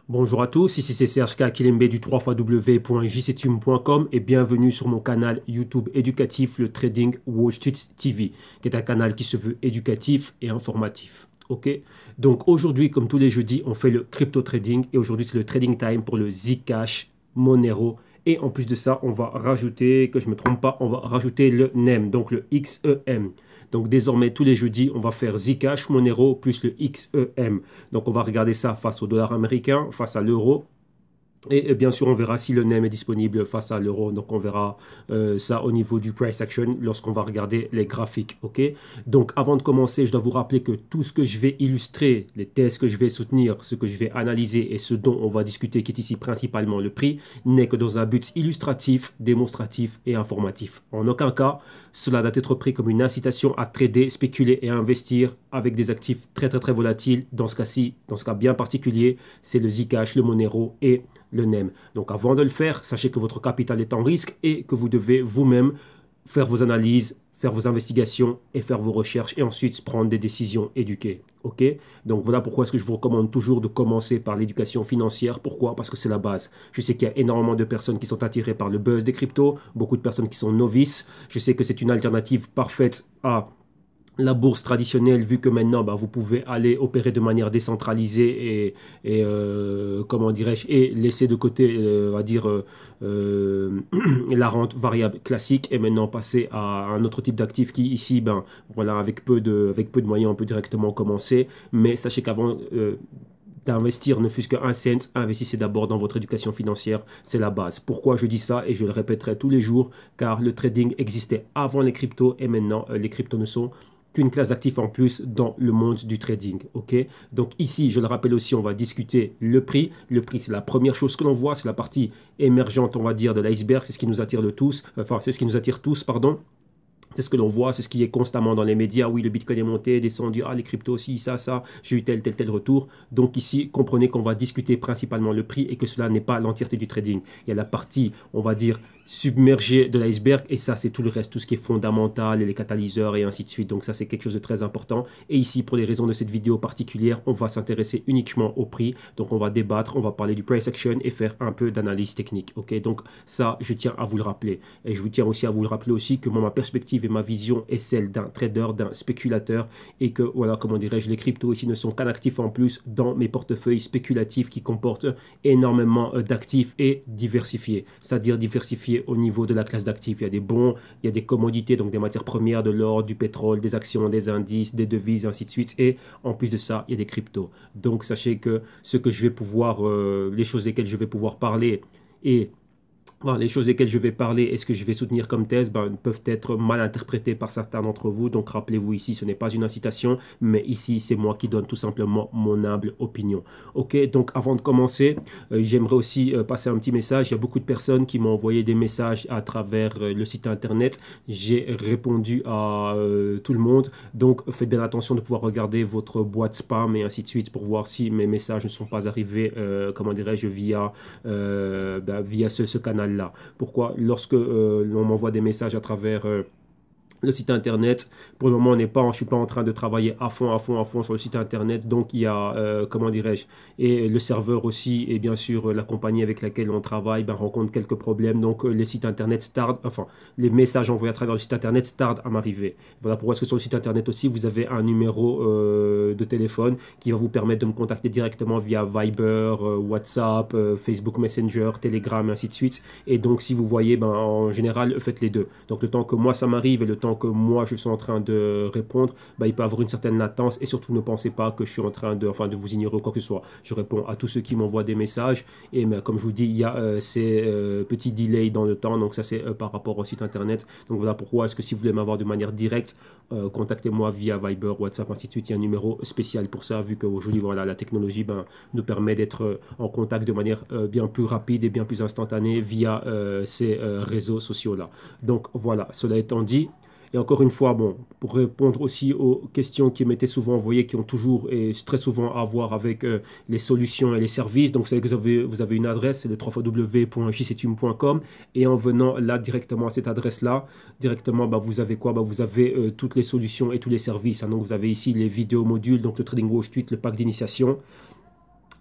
Bonjour à tous, ici c'est Serge K. Kilembe du 3xw.jctum.com et bienvenue sur mon canal YouTube éducatif, le Trading Wall Street TV, qui est un canal qui se veut éducatif et informatif. Ok, donc aujourd'hui, comme tous les jeudis, on fait le crypto trading et aujourd'hui c'est le trading time pour le Zcash, Monero. Et en plus de ça, on va rajouter, que je ne me trompe pas, on va rajouter le NEM, donc le XEM. Donc désormais, tous les jeudis, on va faire Zcash, Monero plus le XEM. Donc on va regarder ça face au dollar américain, face à l'euro. Et bien sûr, on verra si le NEM est disponible face à l'euro. Donc, on verra ça au niveau du price action lorsqu'on va regarder les graphiques. OK? Donc, avant de commencer, je dois vous rappeler que tout ce que je vais illustrer, les thèses que je vais soutenir, ce que je vais analyser et ce dont on va discuter, qui est ici principalement le prix, n'est que dans un but illustratif, démonstratif et informatif. En aucun cas, cela doit être pris comme une incitation à trader, spéculer et investir avec des actifs très volatiles. Dans ce cas-ci, dans ce cas bien particulier, c'est le Zcash, le Monero et le NEM. Donc avant de le faire, sachez que votre capital est en risque et que vous devez vous-même faire vos analyses, faire vos investigations et faire vos recherches et ensuite prendre des décisions éduquées. Ok? Donc voilà pourquoi est-ce que je vous recommande toujours de commencer par l'éducation financière. Pourquoi? Parce que c'est la base. Je sais qu'il y a énormément de personnes qui sont attirées par le buzz des cryptos, beaucoup de personnes qui sont novices. Je sais que c'est une alternative parfaite à la bourse traditionnelle, vu que maintenant vous pouvez aller opérer de manière décentralisée et comment dirais-je, et laisser de côté on va dire la rente variable classique et maintenant passer à un autre type d'actif qui ici voilà, avec peu de moyens on peut directement commencer, mais sachez qu'avant d'investir ne fût-ce qu'un cent, investissez d'abord dans votre éducation financière, c'est la base. Pourquoi je dis ça et je le répéterai tous les jours, car le trading existait avant les cryptos et maintenant les cryptos ne sont qu'une classe d'actifs en plus dans le monde du trading. Ok, donc ici, je le rappelle aussi, on va discuter le prix. Le prix, c'est la première chose que l'on voit, c'est la partie émergente, on va dire, de l'iceberg, c'est ce qui nous attire le tous, enfin, c'est ce qui nous attire tous, pardon. C'est ce que l'on voit, c'est ce qui est constamment dans les médias. Oui, le Bitcoin est monté, descendu, ah, les cryptos aussi, ça, j'ai eu tel retour. Donc ici, comprenez qu'on va discuter principalement le prix et que cela n'est pas l'entièreté du trading. Il y a la partie, on va dire, submergée de l'iceberg et ça, c'est tout le reste, tout ce qui est fondamental et les catalyseurs et ainsi de suite. Donc ça, c'est quelque chose de très important. Et ici, pour les raisons de cette vidéo particulière, on va s'intéresser uniquement au prix. Donc on va débattre, on va parler du price action et faire un peu d'analyse technique. Ok, donc ça, je tiens à vous le rappeler. Et je vous tiens aussi à vous le rappeler aussi que moi, ma perspective et ma vision est celle d'un trader, d'un spéculateur et que, voilà, comment dirais-je, les cryptos ici ne sont qu'un actif en plus dans mes portefeuilles spéculatifs qui comportent énormément d'actifs et diversifiés, c'est-à-dire diversifiés au niveau de la classe d'actifs. Il y a des bons, il y a des commodités, donc des matières premières, de l'or, du pétrole, des actions, des indices, des devises, ainsi de suite. Et en plus de ça, il y a des cryptos. Donc sachez que ce que je vais pouvoir, les choses desquelles je vais pouvoir parler et bon, les choses desquelles je vais parler et ce que je vais soutenir comme thèse peuvent être mal interprétées par certains d'entre vous. Donc rappelez-vous ici, ce n'est pas une incitation, mais ici, c'est moi qui donne tout simplement mon humble opinion. Ok, donc avant de commencer, j'aimerais aussi passer un petit message. Il y a beaucoup de personnes qui m'ont envoyé des messages à travers le site internet. J'ai répondu à tout le monde. Donc faites bien attention de pouvoir regarder votre boîte spam et ainsi de suite pour voir si mes messages ne sont pas arrivés, comment dirais-je, via ce canal là. Pourquoi? Lorsque l'on m'envoie des messages à travers le site internet, pour le moment, je ne suis pas en train de travailler à fond sur le site internet. Donc, il y a, comment dirais-je, et le serveur aussi, et bien sûr, la compagnie avec laquelle on travaille rencontre quelques problèmes. Donc, les sites internet tardent, enfin, les messages envoyés à travers le site internet tardent à m'arriver. Voilà pourquoi est-ce que sur le site internet aussi, vous avez un numéro de téléphone qui va vous permettre de me contacter directement via Viber, WhatsApp, Facebook Messenger, Telegram, et ainsi de suite. Et donc, si vous voyez, en général, faites les deux. Donc, le temps que moi, ça m'arrive et le temps que moi je suis en train de répondre, il peut avoir une certaine latence et surtout ne pensez pas que je suis en train de vous ignorer ou quoi que ce soit. Je réponds à tous ceux qui m'envoient des messages et comme je vous dis, il y a ces petits delays dans le temps, donc ça c'est par rapport au site internet. Donc voilà pourquoi est-ce que si vous voulez m'avoir de manière directe, contactez-moi via Viber, WhatsApp, ainsi de suite. Il y a un numéro spécial pour ça, vu qu'aujourd'hui voilà, la technologie nous permet d'être en contact de manière bien plus rapide et bien plus instantanée via ces réseaux sociaux-là. Donc voilà, cela étant dit, et encore une fois, bon, pour répondre aussi aux questions qui m'étaient souvent envoyées, qui ont toujours et très souvent à voir avec les solutions et les services. Donc, vous savez que vous avez une adresse, c'est le www.jctum.com. Et en venant là directement à cette adresse-là, directement, vous avez quoi? Vous avez toutes les solutions et tous les services. Hein. Donc, vous avez ici les vidéos modules, donc le Trading Wall Street, le pack d'initiation.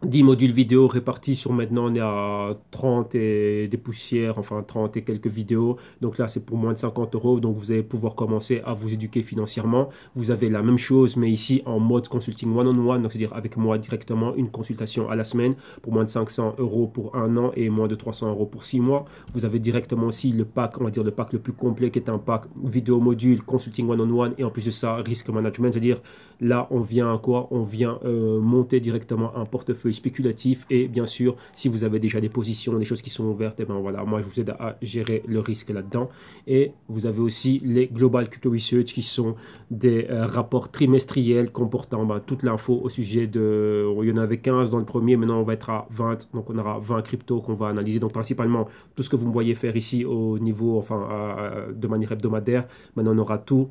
10 modules vidéo répartis sur maintenant, on est à 30 et des poussières, enfin 30 et quelques vidéos. Donc là, c'est pour moins de 50 euros. Donc vous allez pouvoir commencer à vous éduquer financièrement. Vous avez la même chose, mais ici en mode consulting one-on-one, donc c'est-à-dire avec moi directement, une consultation à la semaine pour moins de 500 euros pour un an et moins de 300 euros pour 6 mois. Vous avez directement aussi le pack, on va dire le pack le plus complet qui est un pack vidéo module, consulting one-on-one et en plus de ça, risk management, c'est-à-dire là, on vient quoi? On vient monter directement un portefeuille spéculatif et bien sûr, si vous avez déjà des positions, des choses qui sont ouvertes, et ben voilà, moi je vous aide à gérer le risque là-dedans. Et vous avez aussi les Global Crypto Research qui sont des rapports trimestriels comportant toute l'info au sujet de... Il y en avait 15 dans le premier, maintenant on va être à 20, donc on aura 20 cryptos qu'on va analyser. Donc principalement, tout ce que vous me voyez faire ici au niveau, enfin de manière hebdomadaire, maintenant on aura tout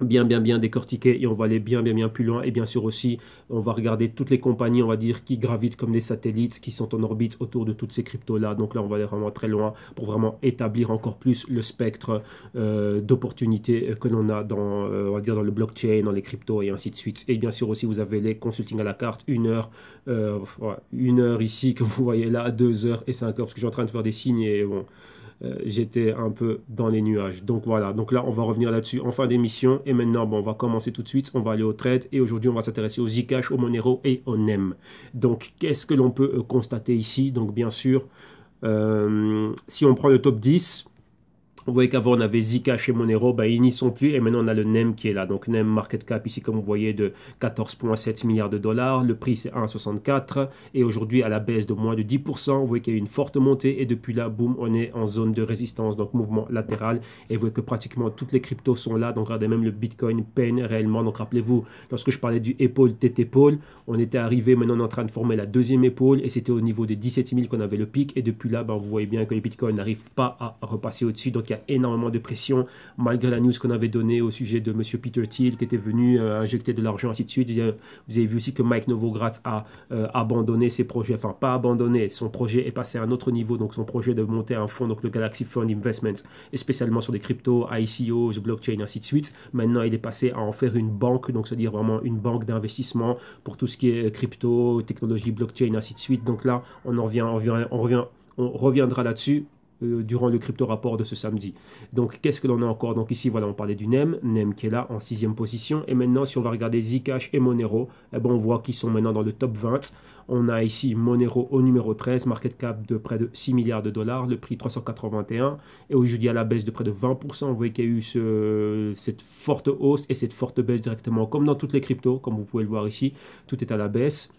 bien décortiqué et on va aller bien plus loin et bien sûr aussi on va regarder toutes les compagnies on va dire qui gravitent comme des satellites qui sont en orbite autour de toutes ces cryptos là, donc là on va aller vraiment très loin pour vraiment établir encore plus le spectre d'opportunités que l'on a dans on va dire dans le blockchain, dans les cryptos et ainsi de suite. Et bien sûr aussi vous avez les consulting à la carte, 1 heure ouais, 1 heure ici que vous voyez là, 2 heures et 5 heures parce que je suis en train de faire des signes et bon j'étais un peu dans les nuages. Donc voilà, donc là on va revenir là-dessus en fin d'émission. Et maintenant, bon, on va commencer tout de suite, on va aller au trade. Et aujourd'hui, on va s'intéresser aux Zcash, au Monero et au NEM. Donc qu'est-ce que l'on peut constater ici? Donc bien sûr, si on prend le top 10, vous voyez qu'avant on avait Zcash et Monero, ben, ils n'y sont plus et maintenant on a le NEM qui est là. Donc NEM market cap ici comme vous voyez de 14,7 milliards de dollars. Le prix c'est 1,64 et aujourd'hui à la baisse de moins de 10%. Vous voyez qu'il y a eu une forte montée et depuis là, boum, on est en zone de résistance, donc mouvement latéral. Et vous voyez que pratiquement toutes les cryptos sont là. Donc regardez même le Bitcoin peine réellement. Donc rappelez-vous, lorsque je parlais du épaule TT pole, on était arrivé, maintenant on est en train de former la deuxième épaule et c'était au niveau des 17 000 qu'on avait le pic. Et depuis là, ben, vous voyez bien que les Bitcoins n'arrivent pas à repasser au-dessus. Donc il y a énormément de pression malgré la news qu'on avait donnée au sujet de monsieur Peter Thiel qui était venu injecter de l'argent ainsi de suite. Vous avez vu aussi que Mike Novogratz a abandonné ses projets, enfin pas abandonné, son projet est passé à un autre niveau, donc son projet de monter un fonds, donc le Galaxy Fund Investments, et spécialement sur des cryptos, ICOs, blockchain ainsi de suite. Maintenant il est passé à en faire une banque, donc c'est-à-dire vraiment une banque d'investissement pour tout ce qui est crypto, technologie, blockchain ainsi de suite. Donc là on reviendra là-dessus durant le crypto rapport de ce samedi. Donc qu'est-ce que l'on a encore? Donc ici voilà, on parlait du NEM qui est là en 6e position. Et maintenant si on va regarder Zcash et Monero, eh ben, on voit qu'ils sont maintenant dans le top 20. On a ici Monero au numéro 13, market cap de près de 6 milliards de dollars, le prix 381 et aujourd'hui à la baisse de près de 20%. Vous voyez qu'il y a eu cette forte hausse et cette forte baisse directement comme dans toutes les cryptos, comme vous pouvez le voir ici, tout est à la baisse.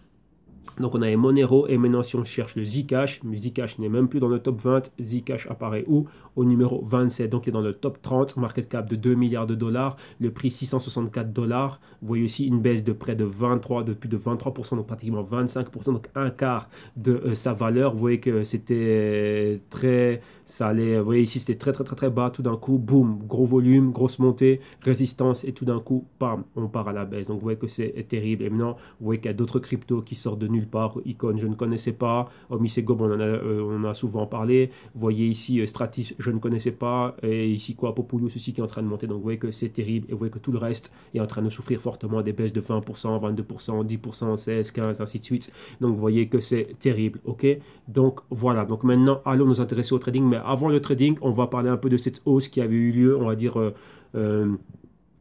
Donc on a les Monero et maintenant si on cherche le Zcash, Zcash n'est même plus dans le top 20, Zcash apparaît où? Au numéro 27, donc il est dans le top 30, market cap de 2 milliards de dollars, le prix 664 dollars. Vous voyez aussi une baisse de près de 23, de plus de 23%, donc pratiquement 25%, donc un quart de sa valeur. Vous voyez que c'était très, ça allait, vous voyez ici c'était très bas, tout d'un coup, boum, gros volume, grosse montée, résistance et tout d'un coup, bam, on part à la baisse. Donc vous voyez que c'est terrible et maintenant vous voyez qu'il y a d'autres cryptos qui sortent de nulle part. Icon, je ne connaissais pas. Omisego, on en a souvent parlé. Vous voyez ici Stratis, je ne connaissais pas. Et ici quoi, Populous aussi qui est en train de monter. Donc vous voyez que c'est terrible. Et vous voyez que tout le reste est en train de souffrir fortement des baisses de 20%, 22%, 10%, 16, 15, ainsi de suite. Donc vous voyez que c'est terrible. Ok. Donc voilà. Donc maintenant, allons nous intéresser au trading. Mais avant le trading, on va parler un peu de cette hausse qui avait eu lieu, on va dire,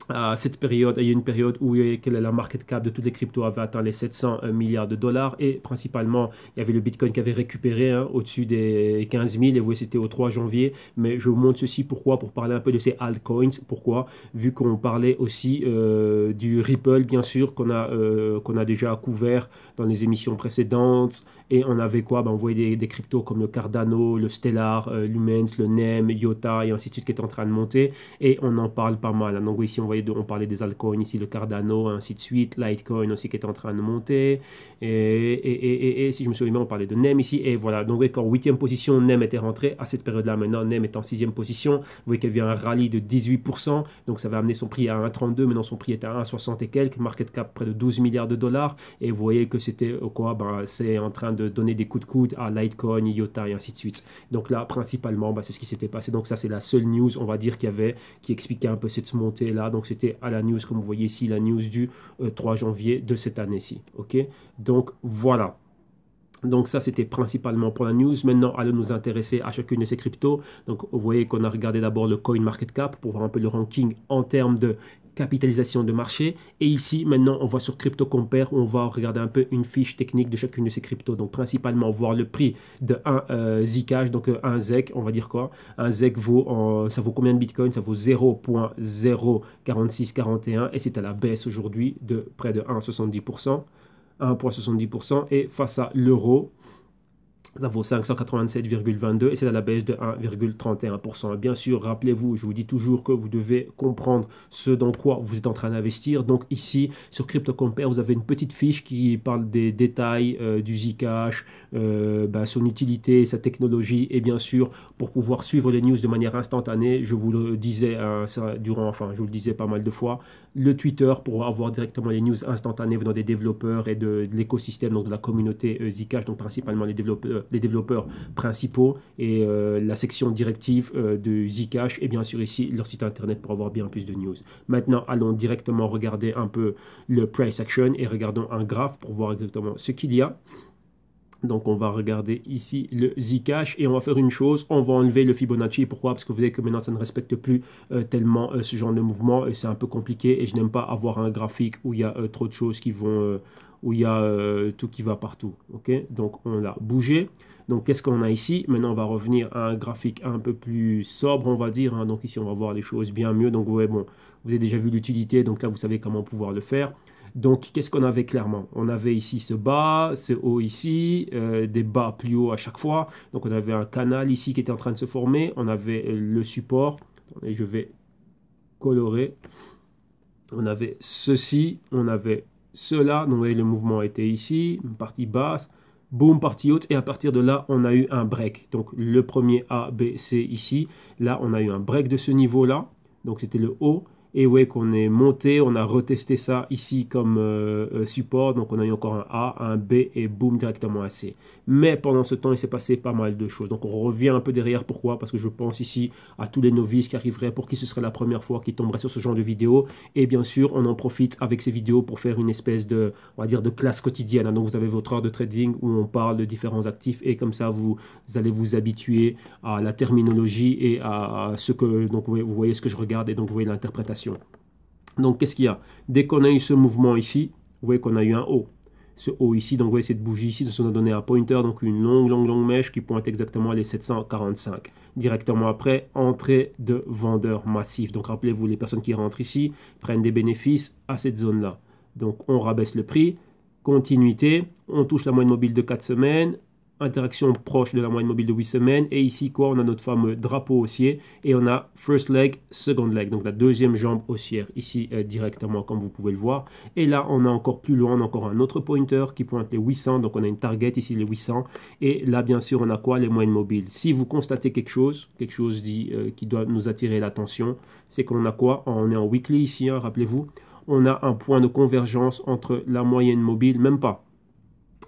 à cette période, il y a une période où la market cap de toutes les cryptos avait atteint les 700 milliards de dollars et principalement il y avait le Bitcoin qui avait récupéré au-dessus des 15 000 et vous voyez c'était au 3 janvier. Mais je vous montre ceci pourquoi, pour parler un peu de ces altcoins. Pourquoi? Vu qu'on parlait aussi du Ripple bien sûr qu'on a déjà couvert dans les émissions précédentes et on avait quoi? Ben, on voyait des cryptos comme le Cardano, le Stellar, Lumens, le NEM, IOTA et ainsi de suite qui est en train de monter et on en parle pas mal. Donc ici on parlait des altcoins ici, le Cardano, ainsi de suite, Litecoin aussi qui est en train de monter, et si je me souviens bien, on parlait de NEM ici, et voilà, donc en 8e position, NEM était rentré, à cette période-là, maintenant, NEM est en 6e position, vous voyez qu'il y avait un rallye de 18%, donc ça va amener son prix à 1,32, maintenant son prix est à 1,60 et quelques, market cap près de 12 milliards de dollars, et vous voyez que c'était quoi, ben, c'est en train de donner des coups de coude à Litecoin, IOTA, et ainsi de suite. Donc là, principalement, ben, c'est ce qui s'était passé, donc ça c'est la seule news, on va dire, qui expliquait un peu cette montée-là, donc c'était à la news, comme vous voyez ici, la news du 3 janvier de cette année-ci. Ok, donc voilà. Donc ça, c'était principalement pour la news. Maintenant, allons nous intéresser à chacune de ces cryptos. Donc vous voyez qu'on a regardé d'abord le CoinMarketCap pour voir un peu le ranking en termes de capitalisation de marché. Et ici, maintenant, on voit sur CryptoCompare, on va regarder un peu une fiche technique de chacune de ces cryptos. Donc principalement, voir le prix de un Zcash, donc un ZEC, on va dire quoi. Un ZEC ça vaut combien de Bitcoin? Ça vaut 0,04641 et c'est à la baisse aujourd'hui de près de 1,70%. 1,70% et face à l'euro, ça vaut 587,22 et c'est à la baisse de 1,31%. Et bien sûr, rappelez-vous, je vous dis toujours que vous devez comprendre ce dans quoi vous êtes en train d'investir. Donc ici, sur CryptoCompare, vous avez une petite fiche qui parle des détails du Zcash, son utilité, sa technologie et bien sûr, pour pouvoir suivre les news de manière instantanée, je vous le disais je vous le disais pas mal de fois, le Twitter pour avoir directement les news instantanées venant des développeurs et de l'écosystème, donc de la communauté Zcash, donc principalement les développeurs principaux et la section directive de Zcash et bien sûr ici leur site internet pour avoir bien plus de news. Maintenant, allons directement regarder un peu le price action et regardons un graphe pour voir exactement ce qu'il y a. Donc, on va regarder ici le Zcash et on va faire une chose, on va enlever le Fibonacci. Pourquoi? Parce que vous voyez que maintenant, ça ne respecte plus tellement ce genre de mouvement et c'est un peu compliqué et je n'aime pas avoir un graphique où il y a trop de choses qui vont, où il y a tout qui va partout. Ok, donc, on l'a bougé. Donc, qu'est-ce qu'on a ici? Maintenant, on va revenir à un graphique un peu plus sobre, on va dire. Hein. Donc, ici, on va voir les choses bien mieux. Donc, vous voyez, bon, vous avez déjà vu l'utilité. Donc, là, vous savez comment pouvoir le faire. Donc, qu'est-ce qu'on avait clairement? On avait ici ce bas, ce haut ici, des bas plus hauts à chaque fois. Donc, on avait un canal ici qui était en train de se former. On avait le support. Et je vais colorer. On avait ceci, on avait cela. Donc, vous voyez, le mouvement était ici, une partie basse. Boom, partie haute. Et à partir de là, on a eu un break. Donc, le premier A, B, C ici. Là, on a eu un break de ce niveau-là. Donc, c'était le haut. Et vous voyez qu'on est monté, on a retesté ça ici comme support. Donc on a eu encore un A, un B et boum directement un C. Mais pendant ce temps, il s'est passé pas mal de choses. Donc on revient un peu derrière. Pourquoi? Parce que je pense ici à tous les novices qui arriveraient, pour qui ce serait la première fois qu'ils tomberaient sur ce genre de vidéo. Et bien sûr, on en profite avec ces vidéos pour faire une espèce de, on va dire, de classe quotidienne. Donc vous avez votre heure de trading où on parle de différents actifs et comme ça, vous allez vous habituer à la terminologie et à ce que, donc vous voyez ce que je regarde et donc vous voyez l'interprétation. Donc, qu'est-ce qu'il y a? Dès qu'on a eu ce mouvement ici, vous voyez qu'on a eu un haut. Ce haut ici, donc vous voyez cette bougie ici, ça nous a donné un pointer, donc une longue mèche qui pointe exactement à les 745. Directement après, entrée de vendeurs massifs. Donc, rappelez-vous, les personnes qui rentrent ici prennent des bénéfices à cette zone-là. Donc, on rabaisse le prix. Continuité, on touche la moyenne mobile de 4 semaines. Interaction proche de la moyenne mobile de 8 semaines. Et ici, quoi, on a notre fameux drapeau haussier et on a first leg, second leg, donc la deuxième jambe haussière ici directement, comme vous pouvez le voir. Et là, on a encore plus loin, on a encore un autre pointer qui pointe les 800, donc on a une target ici, les 800. Et là, bien sûr, on a quoi? Les moyennes mobiles. Si vous constatez quelque chose qui doit nous attirer l'attention, c'est qu'on a quoi? On est en weekly ici, hein, rappelez-vous. On a un point de convergence entre la moyenne mobile, même pas.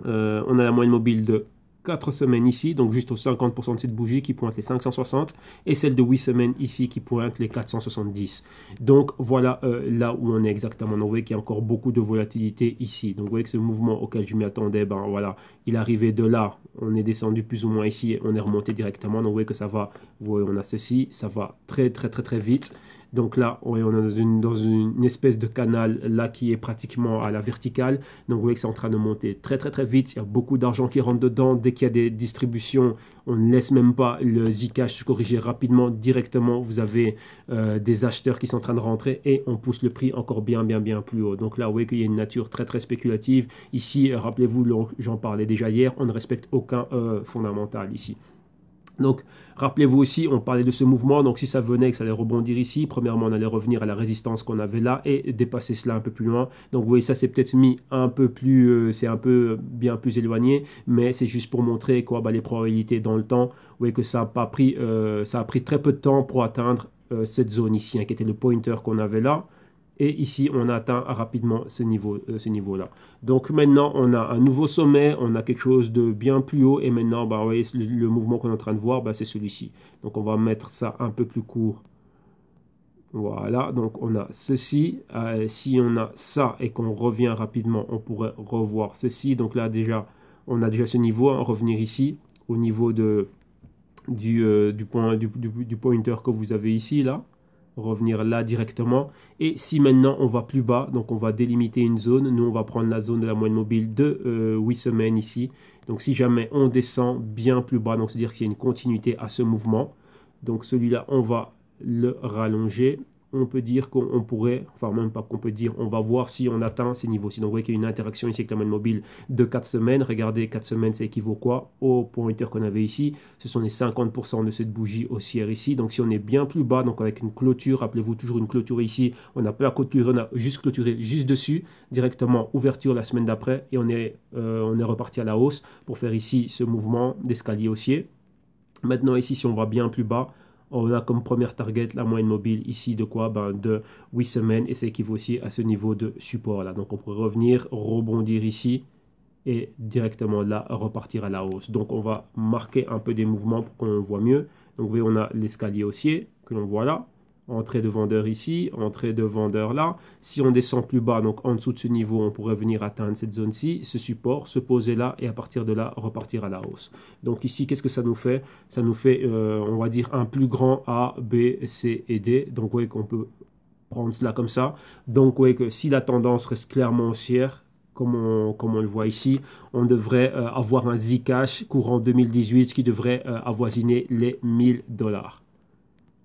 On a la moyenne mobile de 4 semaines ici, donc juste aux 50% de cette bougie qui pointe les 560, et celle de 8 semaines ici qui pointe les 470. Donc voilà là où on est exactement. Donc, vous voyez qu'il y a encore beaucoup de volatilité ici. Donc vous voyez que ce mouvement auquel je m'y attendais, ben voilà, il est arrivé de là, on est descendu plus ou moins ici, et on est remonté directement. Donc vous voyez que ça va, vous voyez, on a ceci, ça va très vite. Donc là, on est dans une espèce de canal là qui est pratiquement à la verticale. Donc vous voyez que c'est en train de monter très vite. Il y a beaucoup d'argent qui rentre dedans. Dès qu'il y a des distributions, on ne laisse même pas le Zcash se corriger rapidement. Directement, vous avez des acheteurs qui sont en train de rentrer et on pousse le prix encore bien plus haut. Donc là, vous voyez qu'il y a une nature très spéculative. Ici, rappelez-vous, j'en parlais déjà hier, on ne respecte aucun fondamental ici. Donc, rappelez-vous aussi, on parlait de ce mouvement, donc si ça venait, que ça allait rebondir ici, premièrement, on allait revenir à la résistance qu'on avait là et dépasser cela un peu plus loin. Donc, vous voyez, ça c'est peut-être mis un peu plus, c'est un peu bien plus éloigné, mais c'est juste pour montrer quoi, les probabilités dans le temps. Vous voyez que ça a pris très peu de temps pour atteindre cette zone ici, hein, qui était le pointer qu'on avait là. Et ici, on atteint rapidement ce niveau-là. Donc maintenant, on a un nouveau sommet, on a quelque chose de bien plus haut. Et maintenant, vous voyez, le mouvement qu'on est en train de voir, c'est celui-ci. Donc on va mettre ça un peu plus court. Voilà, donc on a ceci. Si on a ça et qu'on revient rapidement, on pourrait revoir ceci. Donc là, déjà, on a déjà ce niveau, hein, revenir ici, au niveau du pointer que vous avez ici, là. Revenir là directement. Et si maintenant on va plus bas, donc on va délimiter une zone, nous on va prendre la zone de la moyenne mobile de 8 semaines ici. Donc si jamais on descend bien plus bas, donc c'est-à-dire qu'il y a une continuité à ce mouvement, donc celui-là on va le rallonger. On peut dire qu'on pourrait, enfin même pas qu'on peut dire, on va voir si on atteint ces niveaux-ci. Donc vous voyez qu'il y a une interaction ici avec la moyenne mobile de 4 semaines. Regardez, 4 semaines, ça équivaut quoi au pointer qu'on avait ici. Ce sont les 50% de cette bougie haussière ici. Donc si on est bien plus bas, donc avec une clôture, rappelez-vous toujours une clôture ici, on n'a pas la clôture, on a juste clôturé juste dessus, directement ouverture la semaine d'après et on est reparti à la hausse pour faire ici ce mouvement d'escalier haussier. Maintenant ici, si on va bien plus bas, on a comme première target la moyenne mobile ici de quoi? De 8 semaines et ça équivaut aussi à ce niveau de support là. Donc on pourrait revenir, rebondir ici et directement là repartir à la hausse. Donc on va marquer un peu des mouvements pour qu'on voit mieux. Donc vous voyez, on a l'escalier haussier que l'on voit là. Entrée de vendeur ici, entrée de vendeur là. Si on descend plus bas, donc en dessous de ce niveau, on pourrait venir atteindre cette zone-ci, ce support, se poser là et à partir de là, repartir à la hausse. Donc ici, qu'est-ce que ça nous fait? Ça nous fait, on va dire, un plus grand A, B, C et D. Donc vous voyez qu'on peut prendre cela comme ça. Donc vous voyez que si la tendance reste clairement haussière, comme on le voit ici, on devrait avoir un Zcash courant 2018 qui devrait avoisiner les 1000 $.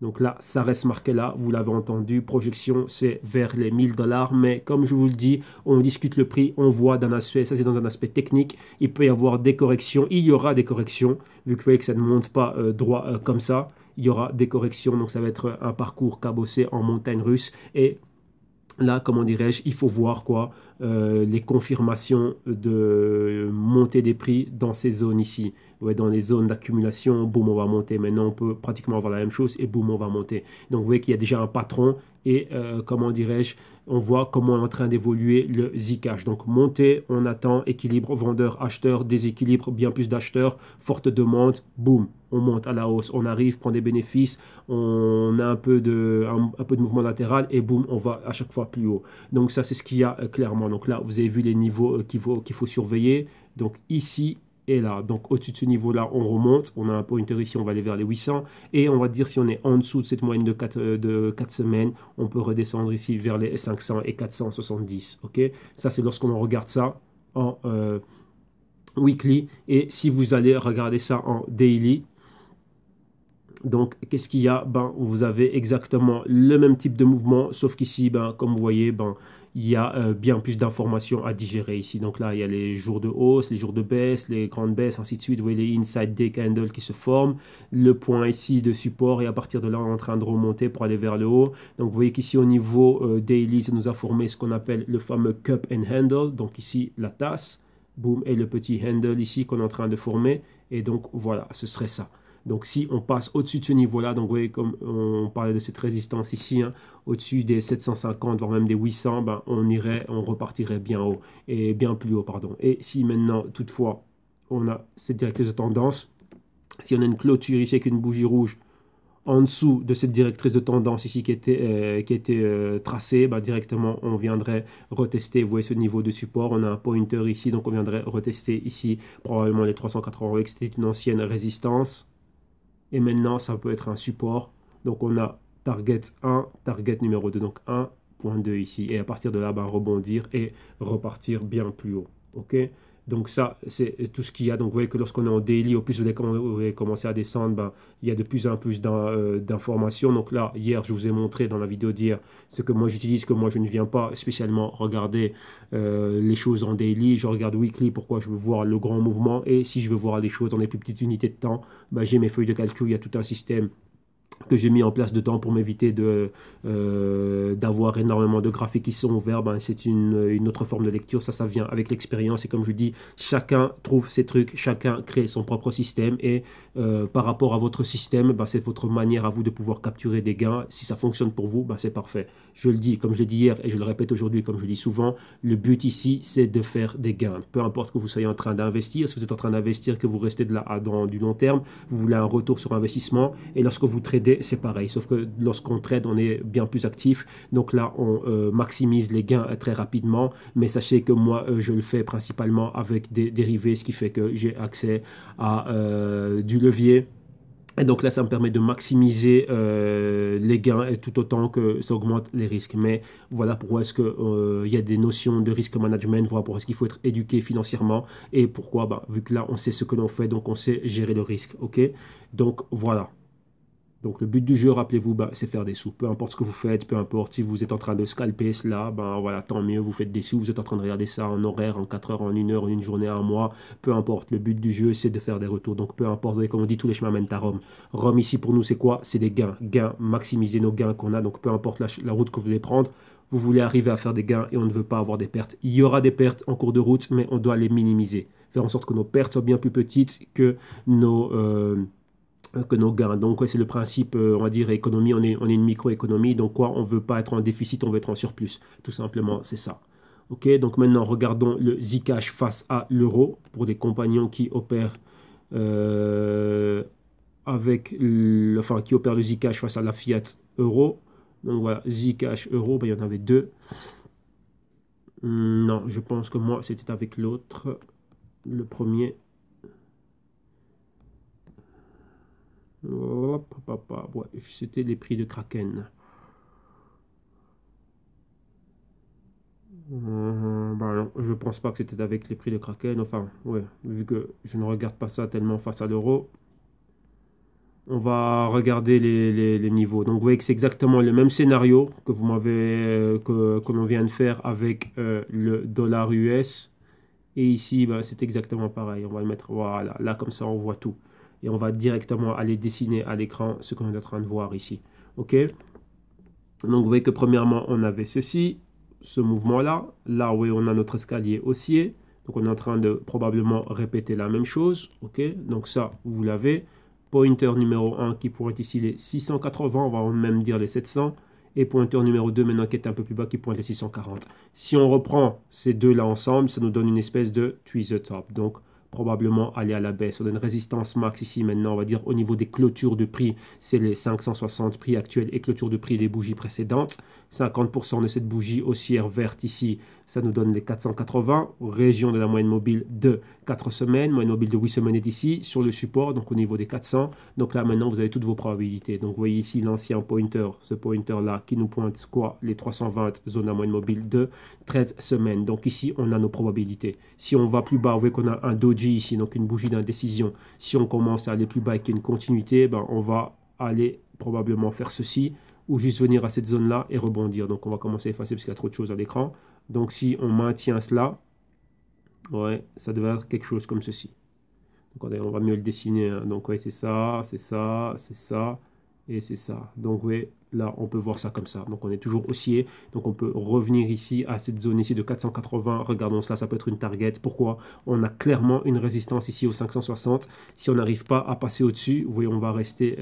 Donc là, ça reste marqué là, vous l'avez entendu, projection c'est vers les 1000 $, mais comme je vous le dis, on discute le prix, on voit d'un aspect, ça c'est dans un aspect technique, il peut y avoir des corrections, il y aura des corrections, vu que vous voyez que ça ne monte pas droit comme ça, il y aura des corrections, donc ça va être un parcours cabossé en montagne russe, et là, comment dirais-je, il faut voir quoi, les confirmations de montée des prix dans ces zones ici. Ouais, dans les zones d'accumulation, boum, on va monter. Maintenant, on peut pratiquement avoir la même chose et boum, on va monter. Donc, vous voyez qu'il y a déjà un patron et, comment dirais-je, on voit comment est en train d'évoluer le Zcash. Donc, monter, on attend, équilibre vendeur-acheteur, déséquilibre, bien plus d'acheteurs, forte demande, boum, on monte à la hausse. On arrive, prend des bénéfices, on a un peu de mouvement latéral et boum, on va à chaque fois plus haut. Donc, ça, c'est ce qu'il y a clairement. Donc là, vous avez vu les niveaux qu'il faut surveiller. Donc, ici, et là, donc au-dessus de ce niveau-là, on remonte. On a un pointer ici, on va aller vers les 800. Et on va dire si on est en dessous de cette moyenne de 4 semaines, on peut redescendre ici vers les 500 et 470. Ok, ça, c'est lorsqu'on regarde ça en weekly. Et si vous allez regarder ça en daily, donc, qu'est-ce qu'il y a? Vous avez exactement le même type de mouvement, sauf qu'ici, comme vous voyez, il y a bien plus d'informations à digérer ici. Donc là, il y a les jours de hausse, les jours de baisse, les grandes baisses, ainsi de suite. Vous voyez les inside day candles qui se forment, le point ici de support, et à partir de là, on est en train de remonter pour aller vers le haut. Donc, vous voyez qu'ici, au niveau daily, ça nous a formé ce qu'on appelle le fameux cup and handle. Donc ici, la tasse, boum, et le petit handle ici qu'on est en train de former. Et donc, voilà, ce serait ça. Donc, si on passe au-dessus de ce niveau-là, donc vous voyez, comme on parlait de cette résistance ici, hein, au-dessus des 750, voire même des 800, on repartirait bien haut, et bien plus haut, pardon. Et si maintenant, toutefois, on a cette directrice de tendance, si on a une clôture ici avec une bougie rouge, en dessous de cette directrice de tendance ici qui était tracée, directement on viendrait retester, vous voyez ce niveau de support, on a un pointer ici, donc on viendrait retester ici probablement les 380, vous voyez que c'était une ancienne résistance. Et maintenant, ça peut être un support. Donc, on a target 1, target numéro 2. Donc, 1.2 ici. Et à partir de là, rebondir et repartir bien plus haut. OK? Donc, ça, c'est tout ce qu'il y a. Donc, vous voyez que lorsqu'on est en daily, au plus vous allez commencer à descendre, il y a de plus en plus d'informations. Donc là, hier, je vous ai montré dans la vidéo d'hier ce que moi j'utilise, que moi je ne viens pas spécialement regarder les choses en daily. Je regarde weekly, pourquoi je veux voir le grand mouvement. Et si je veux voir les choses dans les plus petites unités de temps, j'ai mes feuilles de calcul, il y a tout un système que j'ai mis en place dedans pour m'éviter d'avoir énormément de graphiques qui sont ouverts. C'est une autre forme de lecture, ça vient avec l'expérience, et comme je dis, chacun trouve ses trucs, chacun crée son propre système, et par rapport à votre système, c'est votre manière à vous de pouvoir capturer des gains. Si ça fonctionne pour vous, c'est parfait. Je le dis, comme je l'ai dit hier, et je le répète aujourd'hui, comme je le dis souvent, le but ici, c'est de faire des gains. Peu importe que vous soyez en train d'investir, si vous êtes en train d'investir, que vous restez dans du long terme, vous voulez un retour sur investissement, et lorsque vous tradez trader, c'est pareil, sauf que lorsqu'on trade, on est bien plus actif. Donc là, on maximise les gains très rapidement. Mais sachez que moi, je le fais principalement avec des dérivés, ce qui fait que j'ai accès à du levier. Et donc là, ça me permet de maximiser les gains et tout autant que ça augmente les risques. Mais voilà pourquoi est-ce que il y a des notions de risk management, voilà pourquoi est-ce qu'il faut être éduqué financièrement et pourquoi, bah, vu que là, on sait ce que l'on fait, donc on sait gérer le risque, ok? Donc voilà. Donc le but du jeu, rappelez-vous, bah, c'est faire des sous. Peu importe ce que vous faites, peu importe si vous êtes en train de scalper cela, ben voilà, tant mieux, vous faites des sous, vous êtes en train de regarder ça en horaire, en 4 heures, en 1 heure, en une journée, un mois, peu importe. Le but du jeu, c'est de faire des retours. Donc peu importe, vous voyez, comme on dit, tous les chemins mènent à Rome. Rome ici, pour nous, c'est quoi? C'est des gains. Gains, maximiser nos gains qu'on a. Donc peu importe la route que vous allez prendre, vous voulez arriver à faire des gains et on ne veut pas avoir des pertes. Il y aura des pertes en cours de route, mais on doit les minimiser. Faire en sorte que nos pertes soient bien plus petites que nos gains. Donc, ouais, c'est le principe, on va dire, économie. On est une microéconomie. Donc, quoi, on ne veut pas être en déficit, on veut être en surplus. Tout simplement, c'est ça. Ok, donc maintenant, regardons le Zcash face à l'euro pour des compagnons qui opèrent qui opèrent le Zcash face à la fiat euro. Donc, voilà, Zcash euro, ben, il y en avait deux. Non, je pense que moi, c'était avec l'autre. Le premier. Hop, ouais, c'était les prix de Kraken. Bah non, je pense pas que c'était avec les prix de Kraken. Enfin, ouais, vu que je ne regarde pas ça tellement face à l'euro, on va regarder les niveaux. Donc, vous voyez que c'est exactement le même scénario que vous m'avez que l'on vient de faire avec le dollar US. Et ici, bah, c'est exactement pareil. On va le mettre, voilà, là comme ça, on voit tout. Et on va directement aller dessiner à l'écran ce qu'on est en train de voir ici. OK? Donc, vous voyez que premièrement, on avait ceci, ce mouvement-là. Là, oui, on a notre escalier haussier. Donc, on est en train de probablement répéter la même chose. OK? Donc, ça, vous l'avez. Pointer numéro 1 qui pourrait être ici les 680. On va même dire les 700. Et pointer numéro 2 maintenant qui est un peu plus bas qui pointe les 640. Si on reprend ces deux-là ensemble, ça nous donne une espèce de tweezer top. Donc, probablement aller à la baisse. On a une résistance max ici maintenant, on va dire au niveau des clôtures de prix, c'est les 560 prix actuels et clôture de prix des bougies précédentes. 50% de cette bougie haussière verte ici, ça nous donne les 480. Région de la moyenne mobile de 4 semaines, moyenne mobile de 8 semaines est ici, sur le support, donc au niveau des 400. Donc là maintenant, vous avez toutes vos probabilités. Donc vous voyez ici l'ancien pointer, ce pointer-là qui nous pointe quoi? Les 320 zones à moyenne mobile de 13 semaines. Donc ici, on a nos probabilités. Si on va plus bas, vous voyez qu'on a un doji ici, donc une bougie d'indécision. Si on commence à aller plus bas et qu'il y a une continuité, ben, on va aller probablement faire ceci ou juste venir à cette zone-là et rebondir. Donc on va commencer à effacer parce qu'il y a trop de choses à l'écran. Donc si on maintient cela, ouais, ça devrait être quelque chose comme ceci. Donc on va mieux le dessiner. Hein. Donc ouais, c'est ça, c'est ça, c'est ça et c'est ça. Donc ouais, là on peut voir ça comme ça. Donc on est toujours haussier. Donc on peut revenir ici à cette zone ici de 480. Regardons cela, ça peut être une target. Pourquoi? On a clairement une résistance ici au 560. Si on n'arrive pas à passer au-dessus, vous voyez, on va rester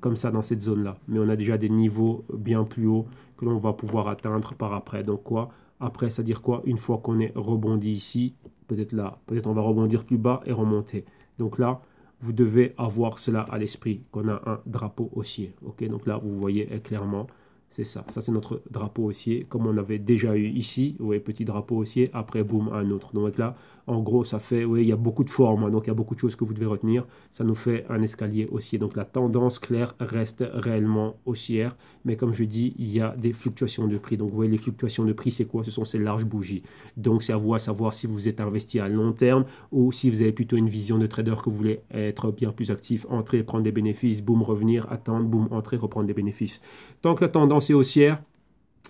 comme ça dans cette zone-là. Mais on a déjà des niveaux bien plus hauts que l'on va pouvoir atteindre par après. Donc quoi? Après, c'est-à-dire quoi? Une fois qu'on est rebondi ici, peut-être là, peut-être on va rebondir plus bas et remonter. Donc là, vous devez avoir cela à l'esprit, qu'on a un drapeau haussier. Ok, donc là, vous voyez clairement, c'est ça. Ça, c'est notre drapeau haussier, comme on avait déjà eu ici. Vous voyez, petit drapeau haussier, après, boum, un autre. Donc là, en gros, ça fait, oui, il y a beaucoup de formes, hein, donc il y a beaucoup de choses que vous devez retenir. Ça nous fait un escalier haussier. Donc la tendance claire reste réellement haussière. Mais comme je dis, il y a des fluctuations de prix. Donc vous voyez, les fluctuations de prix, c'est quoi? Ce sont ces larges bougies. Donc c'est à vous à savoir si vous êtes investi à long terme ou si vous avez plutôt une vision de trader que vous voulez être bien plus actif, entrer, prendre des bénéfices, boum, revenir, attendre, boum, entrer, reprendre des bénéfices. Tant que la tendance est haussière,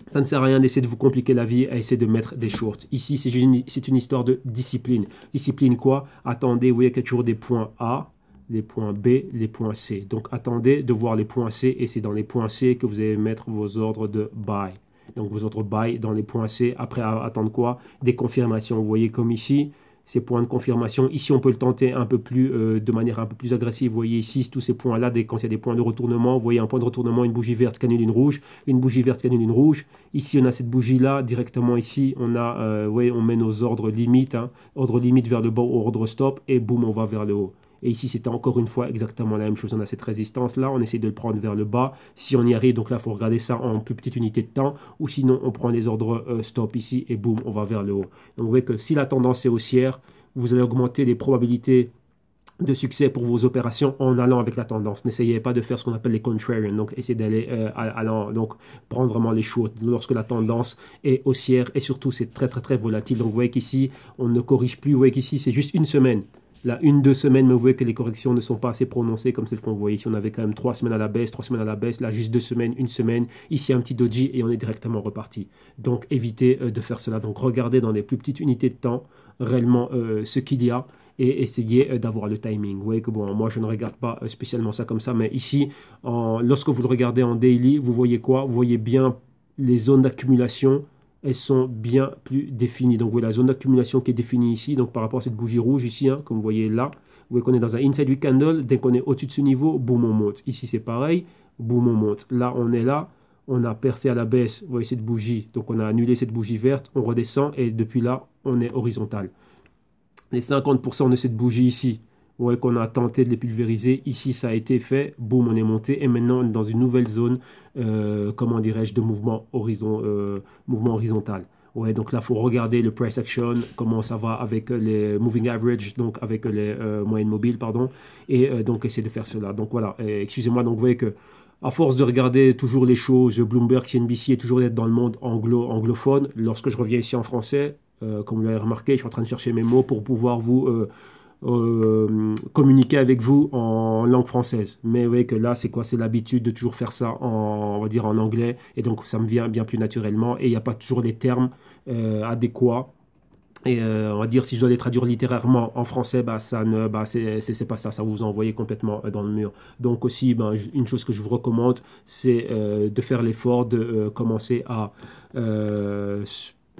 ça ne sert à rien d'essayer de vous compliquer la vie à essayer de mettre des shorts. Ici, c'est une histoire de discipline. Discipline quoi? Attendez, vous voyez qu'il y a toujours des points A, les points B, les points C. Donc, attendez de voir les points C et c'est dans les points C que vous allez mettre vos ordres de buy. Donc, vos ordres buy dans les points C. Après, attendre quoi? Des confirmations. Vous voyez comme ici, ces points de confirmation. Ici, on peut le tenter un peu plus, de manière un peu plus agressive. Vous voyez ici, tous ces points-là, quand il y a des points de retournement, vous voyez un point de retournement, une bougie verte qui annule une rouge, une bougie verte qui annule une rouge. Ici, on a cette bougie-là, directement ici, on a, vous voyez, on met nos ordres limites, hein, ordre limite vers le bas, ordre stop, et boum, on va vers le haut. Et ici, c'était encore une fois exactement la même chose. On a cette résistance-là, on essaie de le prendre vers le bas. Si on y arrive, donc là, il faut regarder ça en plus petite unité de temps. Ou sinon, on prend les ordres stop ici et boum, on va vers le haut. Donc vous voyez que si la tendance est haussière, vous allez augmenter les probabilités de succès pour vos opérations en allant avec la tendance. N'essayez pas de faire ce qu'on appelle les contrarian, donc essayez d'aller donc prendre vraiment les shorts lorsque la tendance est haussière et surtout c'est très volatile. Donc vous voyez qu'ici on ne corrige plus, vous voyez qu'ici c'est juste une semaine. Là, 1-2 semaines, mais vous voyez que les corrections ne sont pas assez prononcées comme celles qu'on voyait ici. On avait quand même 3 semaines à la baisse, 3 semaines à la baisse. Là, juste 2 semaines, 1 semaine. Ici, un petit doji et on est directement reparti. Donc, évitez de faire cela. Donc, regardez dans les plus petites unités de temps réellement ce qu'il y a et essayez d'avoir le timing. Vous voyez que bon, moi, je ne regarde pas spécialement ça comme ça, mais ici, lorsque vous le regardez en daily, vous voyez quoi? Vous voyez bien les zones d'accumulation, elles sont bien plus définies. Donc, vous voyez la zone d'accumulation qui est définie ici. Donc, par rapport à cette bougie rouge ici, hein, comme vous voyez là, vous voyez qu'on est dans un inside week candle. Dès qu'on est au-dessus de ce niveau, boum, on monte. Ici, c'est pareil. Boum, on monte. Là, on est là. On a percé à la baisse. Vous voyez cette bougie. Donc, on a annulé cette bougie verte. On redescend et depuis là, on est horizontal. Les 50% de cette bougie ici, vous voyez qu'on a tenté de les pulvériser. Ici, ça a été fait. Boum, on est monté. Et maintenant, on est dans une nouvelle zone, comment dirais-je, de mouvement horizontal. Ouais, donc là, il faut regarder le price action, comment ça va avec les moving average, donc avec les moyennes mobiles, pardon. Et donc, essayer de faire cela. Donc voilà, excusez-moi. Donc, vous voyez que à force de regarder toujours les choses, Bloomberg, CNBC, et toujours d'être dans le monde anglophone, lorsque je reviens ici en français, comme vous l'avez remarqué, je suis en train de chercher mes mots pour pouvoir vous communiquer avec vous en langue française. Mais vous voyez que là, c'est quoi? C'est l'habitude de toujours faire ça on va dire en anglais. Et donc, ça me vient bien plus naturellement. Et il n'y a pas toujours les termes adéquats. Et on va dire, si je dois les traduire littérairement en français, bah, ça ne, bah, c'est pas ça, ça vous envoie complètement dans le mur. Donc aussi, bah, une chose que je vous recommande, c'est de faire l'effort de commencer à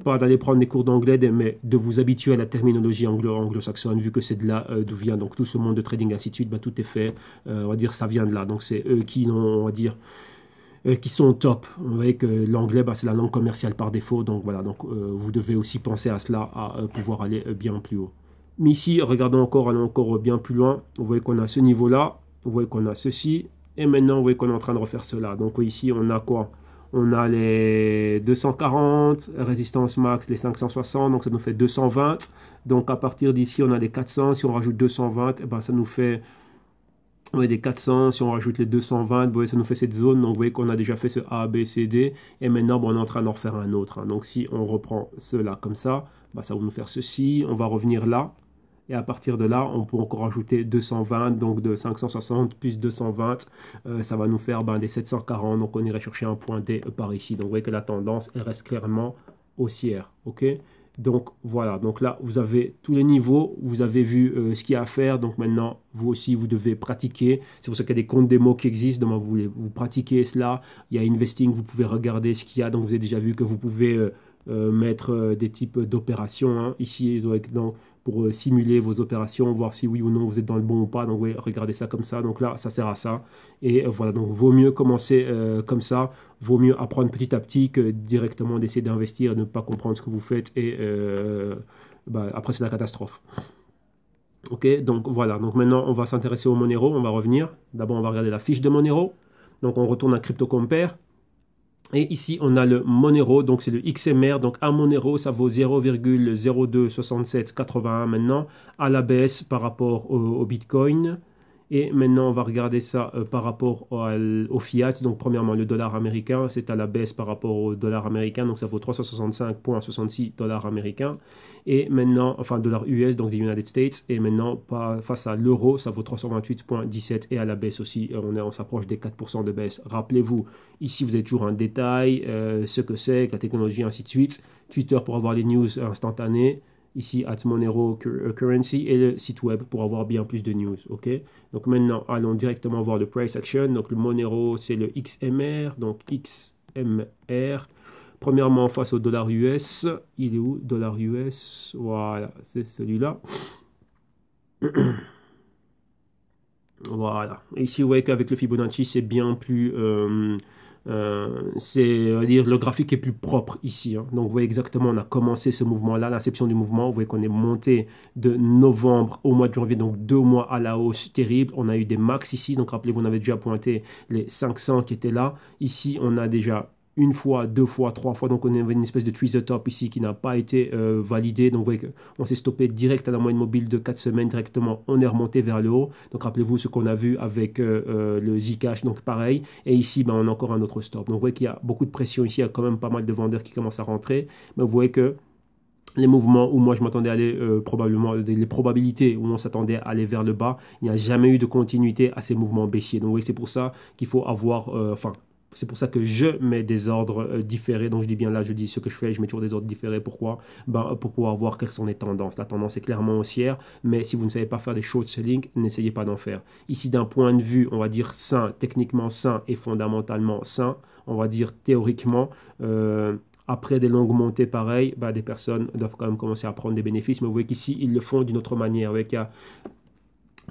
pas d'aller prendre des cours d'anglais, mais de vous habituer à la terminologie anglo-saxonne, vu que c'est de là d'où vient donc tout ce monde de trading, ainsi de suite, bah, tout est fait, on va dire, ça vient de là. Donc c'est eux qui, on va dire, qui sont au top. Vous voyez que l'anglais, bah, c'est la langue commerciale par défaut. Donc voilà, donc, vous devez aussi penser à cela, à pouvoir aller bien plus haut. Mais ici, regardons encore, allons encore bien plus loin. Vous voyez qu'on a ce niveau-là. Vous voyez qu'on a ceci. Et maintenant, vous voyez qu'on est en train de refaire cela. Donc ici, on a quoi? On a les 240, résistance max, les 560, donc ça nous fait 220. Donc à partir d'ici, on a les 400. Si on rajoute 220, eh ben, ça nous fait des 400, si on rajoute les 220, bon, ça nous fait cette zone. Donc vous voyez qu'on a déjà fait ce A, B, C, D. Et maintenant, bon, on est en train d'en refaire un autre. Hein. Donc si on reprend cela comme ça, bah, ça va nous faire ceci. On va revenir là. Et à partir de là, on peut encore rajouter 220, donc de 560 plus 220, ça va nous faire des 740. Donc on irait chercher un point D par ici. Donc vous voyez que la tendance, elle reste clairement haussière. Ok? Donc voilà, donc là vous avez tous les niveaux, vous avez vu ce qu'il y a à faire, donc maintenant vous aussi vous devez pratiquer. C'est pour ça qu'il y a des comptes démo qui existent, donc vous pratiquez cela. Il y a Investing, vous pouvez regarder ce qu'il y a, donc vous avez déjà vu que vous pouvez mettre des types d'opérations hein, ici pour simuler vos opérations, voir si oui ou non vous êtes dans le bon ou pas. Donc oui, regardez ça comme ça. Donc là, ça sert à ça. Et voilà, donc vaut mieux commencer comme ça. Vaut mieux apprendre petit à petit que directement d'essayer d'investir, de ne pas comprendre ce que vous faites. Et après, c'est la catastrophe. Ok, donc voilà. Donc maintenant, on va s'intéresser au Monero. On va revenir. D'abord, on va regarder la fiche de Monero. Donc on retourne à CryptoCompare. Et ici, on a le Monero, donc c'est le XMR. Donc un Monero, ça vaut 0,026781 maintenant à la baisse par rapport au Bitcoin. Et maintenant, on va regarder ça par rapport au fiat. Donc, premièrement, le dollar américain, c'est à la baisse par rapport au dollar américain. Donc, ça vaut 365,66 dollars américains. Et maintenant, enfin, dollars US, donc des United States. Et maintenant, face à l'euro, ça vaut 328,17 et à la baisse aussi. On s'approche des 4% de baisse. Rappelez-vous, ici, vous avez toujours un détail, ce que c'est, la technologie, ainsi de suite. Twitter pour avoir les news instantanées. Ici, @Monero Currency et le site web pour avoir bien plus de news. Ok. Donc maintenant, allons directement voir le price action. Donc le Monero, c'est le XMR. Donc XMR. Premièrement, face au dollar US. Il est où? Dollar US. Voilà, c'est celui-là. Voilà. Et ici, vous voyez qu'avec le Fibonacci, c'est bien plus C'est, on va dire, le graphique est plus propre ici, hein. Donc, vous voyez exactement, on a commencé ce mouvement-là, l'inception du mouvement. Vous voyez qu'on est monté de novembre au mois de janvier, donc 2 mois à la hausse terrible. On a eu des max ici. Donc, rappelez-vous, on avait déjà pointé les 500 qui étaient là. Ici, on a déjà une fois, deux fois, trois fois. Donc, on avait une espèce de twist de top ici qui n'a pas été validé. Donc, vous voyez qu'on s'est stoppé direct à la moyenne mobile de 4 semaines directement. On est remonté vers le haut. Donc, rappelez-vous ce qu'on a vu avec le Zcash. Donc, pareil. Et ici, ben, on a encore un autre stop. Donc, vous voyez qu'il y a beaucoup de pression ici. Il y a quand même pas mal de vendeurs qui commencent à rentrer. Mais vous voyez que les mouvements où moi je m'attendais à aller probablement, les probabilités où on s'attendait à aller vers le bas, il n'y a jamais eu de continuité à ces mouvements baissiers. Donc, vous voyez que c'est pour ça qu'il faut avoir, c'est pour ça que je mets des ordres différés. Donc, je dis bien là, je dis ce que je fais, je mets toujours des ordres différés. Pourquoi? Ben, pour pouvoir voir quelles sont les tendances. La tendance est clairement haussière, mais si vous ne savez pas faire des short selling, n'essayez pas d'en faire. Ici, d'un point de vue, on va dire sain, techniquement sain et fondamentalement sain, on va dire théoriquement, après des longues montées pareilles, bah, des personnes doivent quand même commencer à prendre des bénéfices. Mais vous voyez qu'ici, ils le font d'une autre manière. Vous voyez qu'il y a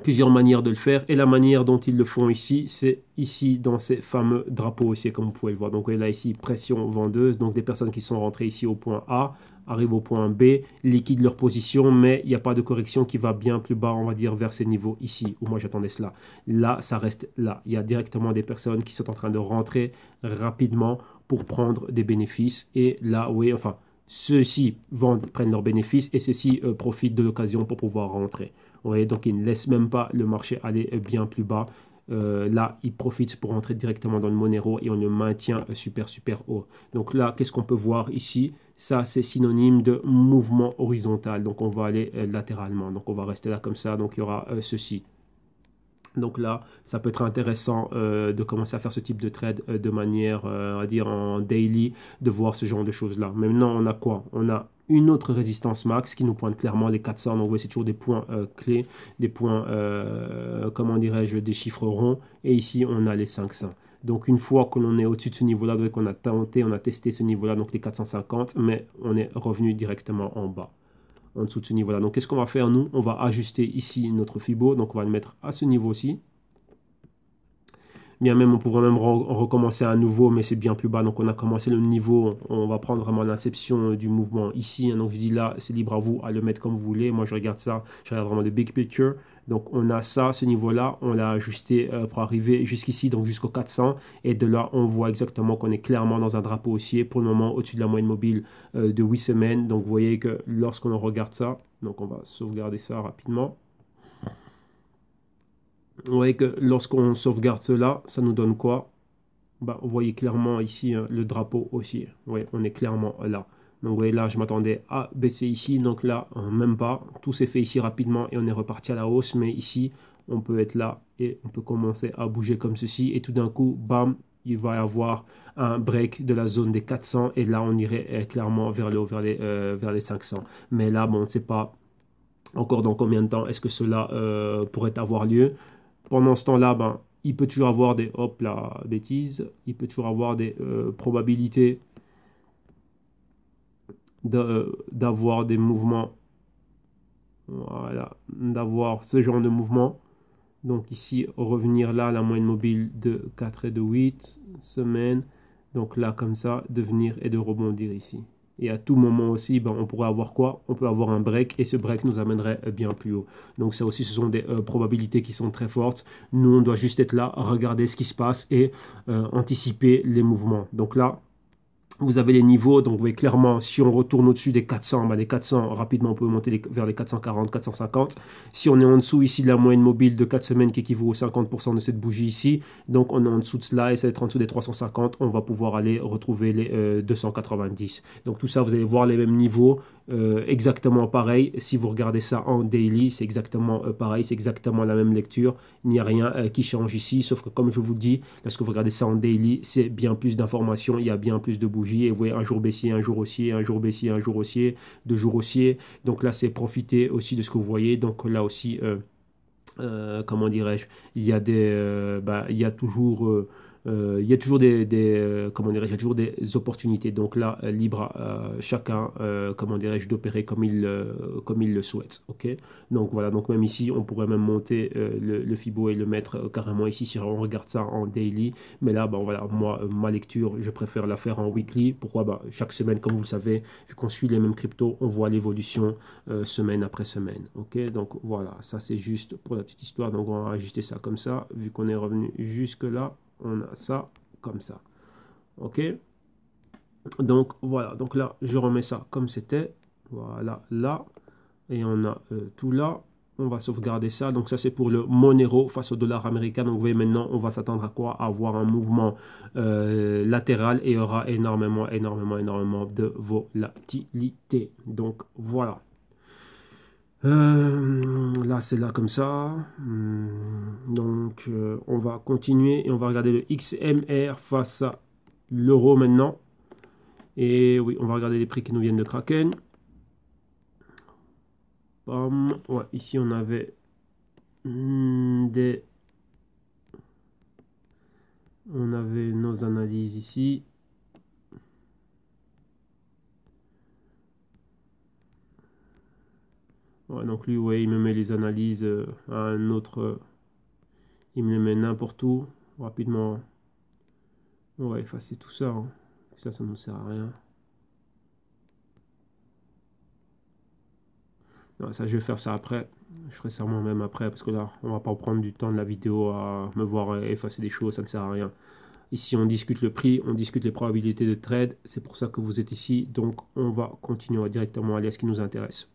plusieurs manières de le faire. Et la manière dont ils le font ici, c'est ici dans ces fameux drapeaux haussiers, comme vous pouvez le voir. Donc, vous voyez là, ici, pression vendeuse. Donc, des personnes qui sont rentrées ici au point A arrivent au point B, liquident leur position, mais il n'y a pas de correction qui va bien plus bas, on va dire, vers ces niveaux ici, où moi j'attendais cela. Là, ça reste là. Il y a directement des personnes qui sont en train de rentrer rapidement pour prendre des bénéfices. Et là, oui, enfin, ceux-ci vendent, prennent leurs bénéfices et ceux-ci profitent de l'occasion pour pouvoir rentrer. Vous voyez, donc ils ne laissent même pas le marché aller bien plus bas. Là, ils profitent pour rentrer directement dans le Monero et on le maintient super, super haut. Donc là, qu'est-ce qu'on peut voir ici? Ça, c'est synonyme de mouvement horizontal. Donc, on va aller latéralement. Donc, on va rester là comme ça. Donc, il y aura ceci. Donc là, ça peut être intéressant de commencer à faire ce type de trade de manière, on va dire, en daily, de voir ce genre de choses-là. Maintenant, on a quoi? On a une autre résistance max qui nous pointe clairement les 400. Donc, vous voyez, c'est toujours des points clés, des points, comment dirais-je, des chiffres ronds. Et ici, on a les 500. Donc, une fois que l'on est au-dessus de ce niveau-là, donc on a tenté, on a testé ce niveau-là, donc les 450, mais on est revenu directement en bas, en dessous de ce niveau-là. Donc, qu'est-ce qu'on va faire, nous? On va ajuster ici notre Fibo. Donc, on va le mettre à ce niveau-ci. Bien même, on pourrait même recommencer à nouveau, mais c'est bien plus bas. Donc, on a commencé le niveau. On va prendre vraiment l'inception du mouvement ici, hein. Donc, je dis là, c'est libre à vous à le mettre comme vous voulez. Moi, je regarde ça. Je regarde vraiment le big picture. Donc, on a ça, ce niveau-là. On l'a ajusté pour arriver jusqu'ici, donc jusqu'au 400. Et de là, on voit exactement qu'on est clairement dans un drapeau haussier. Pour le moment, au-dessus de la moyenne mobile de 8 semaines. Donc, vous voyez que lorsqu'on regarde ça, donc on va sauvegarder ça rapidement. Vous voyez que lorsqu'on sauvegarde cela, ça nous donne quoi? Bah, vous voyez clairement ici hein, le drapeau haussier. Vous voyez, on est clairement là. Donc vous voyez là, je m'attendais à baisser ici. Donc là, même pas. Tout s'est fait ici rapidement et on est reparti à la hausse. Mais ici, on peut être là et on peut commencer à bouger comme ceci. Et tout d'un coup, bam, il va y avoir un break de la zone des 400. Et là, on irait clairement vers le haut, vers les 500. Mais là, bon, on ne sait pas encore dans combien de temps est-ce que cela pourrait avoir lieu. Pendant ce temps-là, ben, il peut toujours avoir des, hop là, bêtise, il peut toujours avoir des probabilités d'avoir des mouvements, voilà, d'avoir ce genre de mouvement. Donc ici, revenir là, la moyenne mobile de 4 et de 8 semaines. Donc là, comme ça, de venir et de rebondir ici. Et à tout moment aussi, ben, on pourrait avoir quoi? On peut avoir un break et ce break nous amènerait bien plus haut. Donc ça aussi, ce sont des probabilités qui sont très fortes. Nous, on doit juste être là, regarder ce qui se passe et anticiper les mouvements. Donc là, vous avez les niveaux, donc vous voyez clairement, si on retourne au-dessus des 400, ben les 400, rapidement, on peut monter vers les 440, 450. Si on est en dessous ici de la moyenne mobile de 4 semaines qui équivaut aux 50% de cette bougie ici, donc on est en dessous de cela et ça va être en dessous des 350, on va pouvoir aller retrouver les 290. Donc tout ça, vous allez voir les mêmes niveaux, exactement pareil. Si vous regardez ça en daily, c'est exactement pareil, c'est exactement la même lecture. Il n'y a rien qui change ici, sauf que comme je vous le dis, lorsque vous regardez ça en daily, c'est bien plus d'informations, il y a bien plus de bougies. Et vous voyez un jour baissier, un jour haussier, un jour baissier, un jour haussier, 2 jours haussiers. Donc là, c'est profiter aussi de ce que vous voyez. Donc là aussi, comment dirais-je, il y a toujours il y a toujours comment dirais-je, il y a toujours des opportunités. Donc là, libre à chacun, comment dirais-je, d'opérer comme il le souhaite. Ok. Donc voilà, donc même ici, on pourrait même monter le Fibo et le mettre carrément ici si on regarde ça en daily. Mais là, bon voilà, moi, ma lecture, je préfère la faire en weekly. Pourquoi? Bah, chaque semaine, comme vous le savez, vu qu'on suit les mêmes cryptos, on voit l'évolution semaine après semaine. Ok. Donc voilà, ça c'est juste pour la petite histoire. Donc on va ajuster ça comme ça, vu qu'on est revenu jusque là. On a ça comme ça. Ok. Donc voilà. Donc là, je remets ça comme c'était. Voilà, là. Et on a tout là. On va sauvegarder ça. Donc ça, c'est pour le Monero face au dollar américain. Donc vous voyez maintenant, on va s'attendre à quoi? À avoir un mouvement latéral et il y aura énormément de volatilité. Donc voilà. Là, c'est là comme ça. Donc, on va continuer et on va regarder le XMR face à l'euro maintenant. Et oui, on va regarder les prix qui nous viennent de Kraken. Bam. Ouais, ici, on avait on avait nos analyses ici. Ouais, donc lui, ouais, il me met les analyses à un autre. Il me les met n'importe où, rapidement. On va effacer tout ça. Hein. Ça ne nous sert à rien. Non, ça, je vais faire ça après. Je ferai ça moi-même après, parce que là, on va pas prendre du temps de la vidéo à me voir effacer des choses, ça ne sert à rien. Ici, on discute le prix, on discute les probabilités de trade. C'est pour ça que vous êtes ici. Donc, on va continuer directement à aller à ce qui nous intéresse.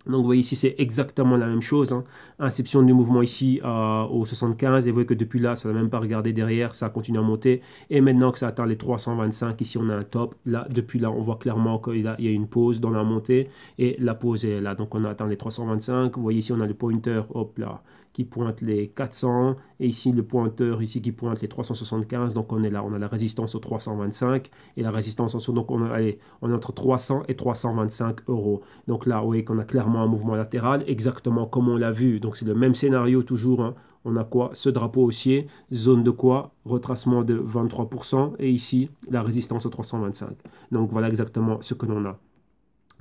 Donc vous voyez ici c'est exactement la même chose, hein. Inception du mouvement ici au 75 et vous voyez que depuis là ça n'a même pas regardé derrière, ça continue à monter et maintenant que ça atteint les 325 ici on a un top, là depuis là on voit clairement qu'il y a une pause dans la montée et la pause est là, donc on a atteint les 325, vous voyez ici on a le pointer, hop là, qui pointe les 400 et ici le pointeur ici qui pointe les 375, donc on est là, on a la résistance au 325 et la résistance en dessous, donc on est entre 300 et 325 euros. Donc là, vous voyez qu'on a clairement un mouvement latéral, exactement comme on l'a vu. Donc c'est le même scénario toujours. Hein. On a quoi? Ce drapeau haussier, zone de quoi? Retracement de 23%. Et ici, la résistance au 325. Donc voilà exactement ce que l'on a.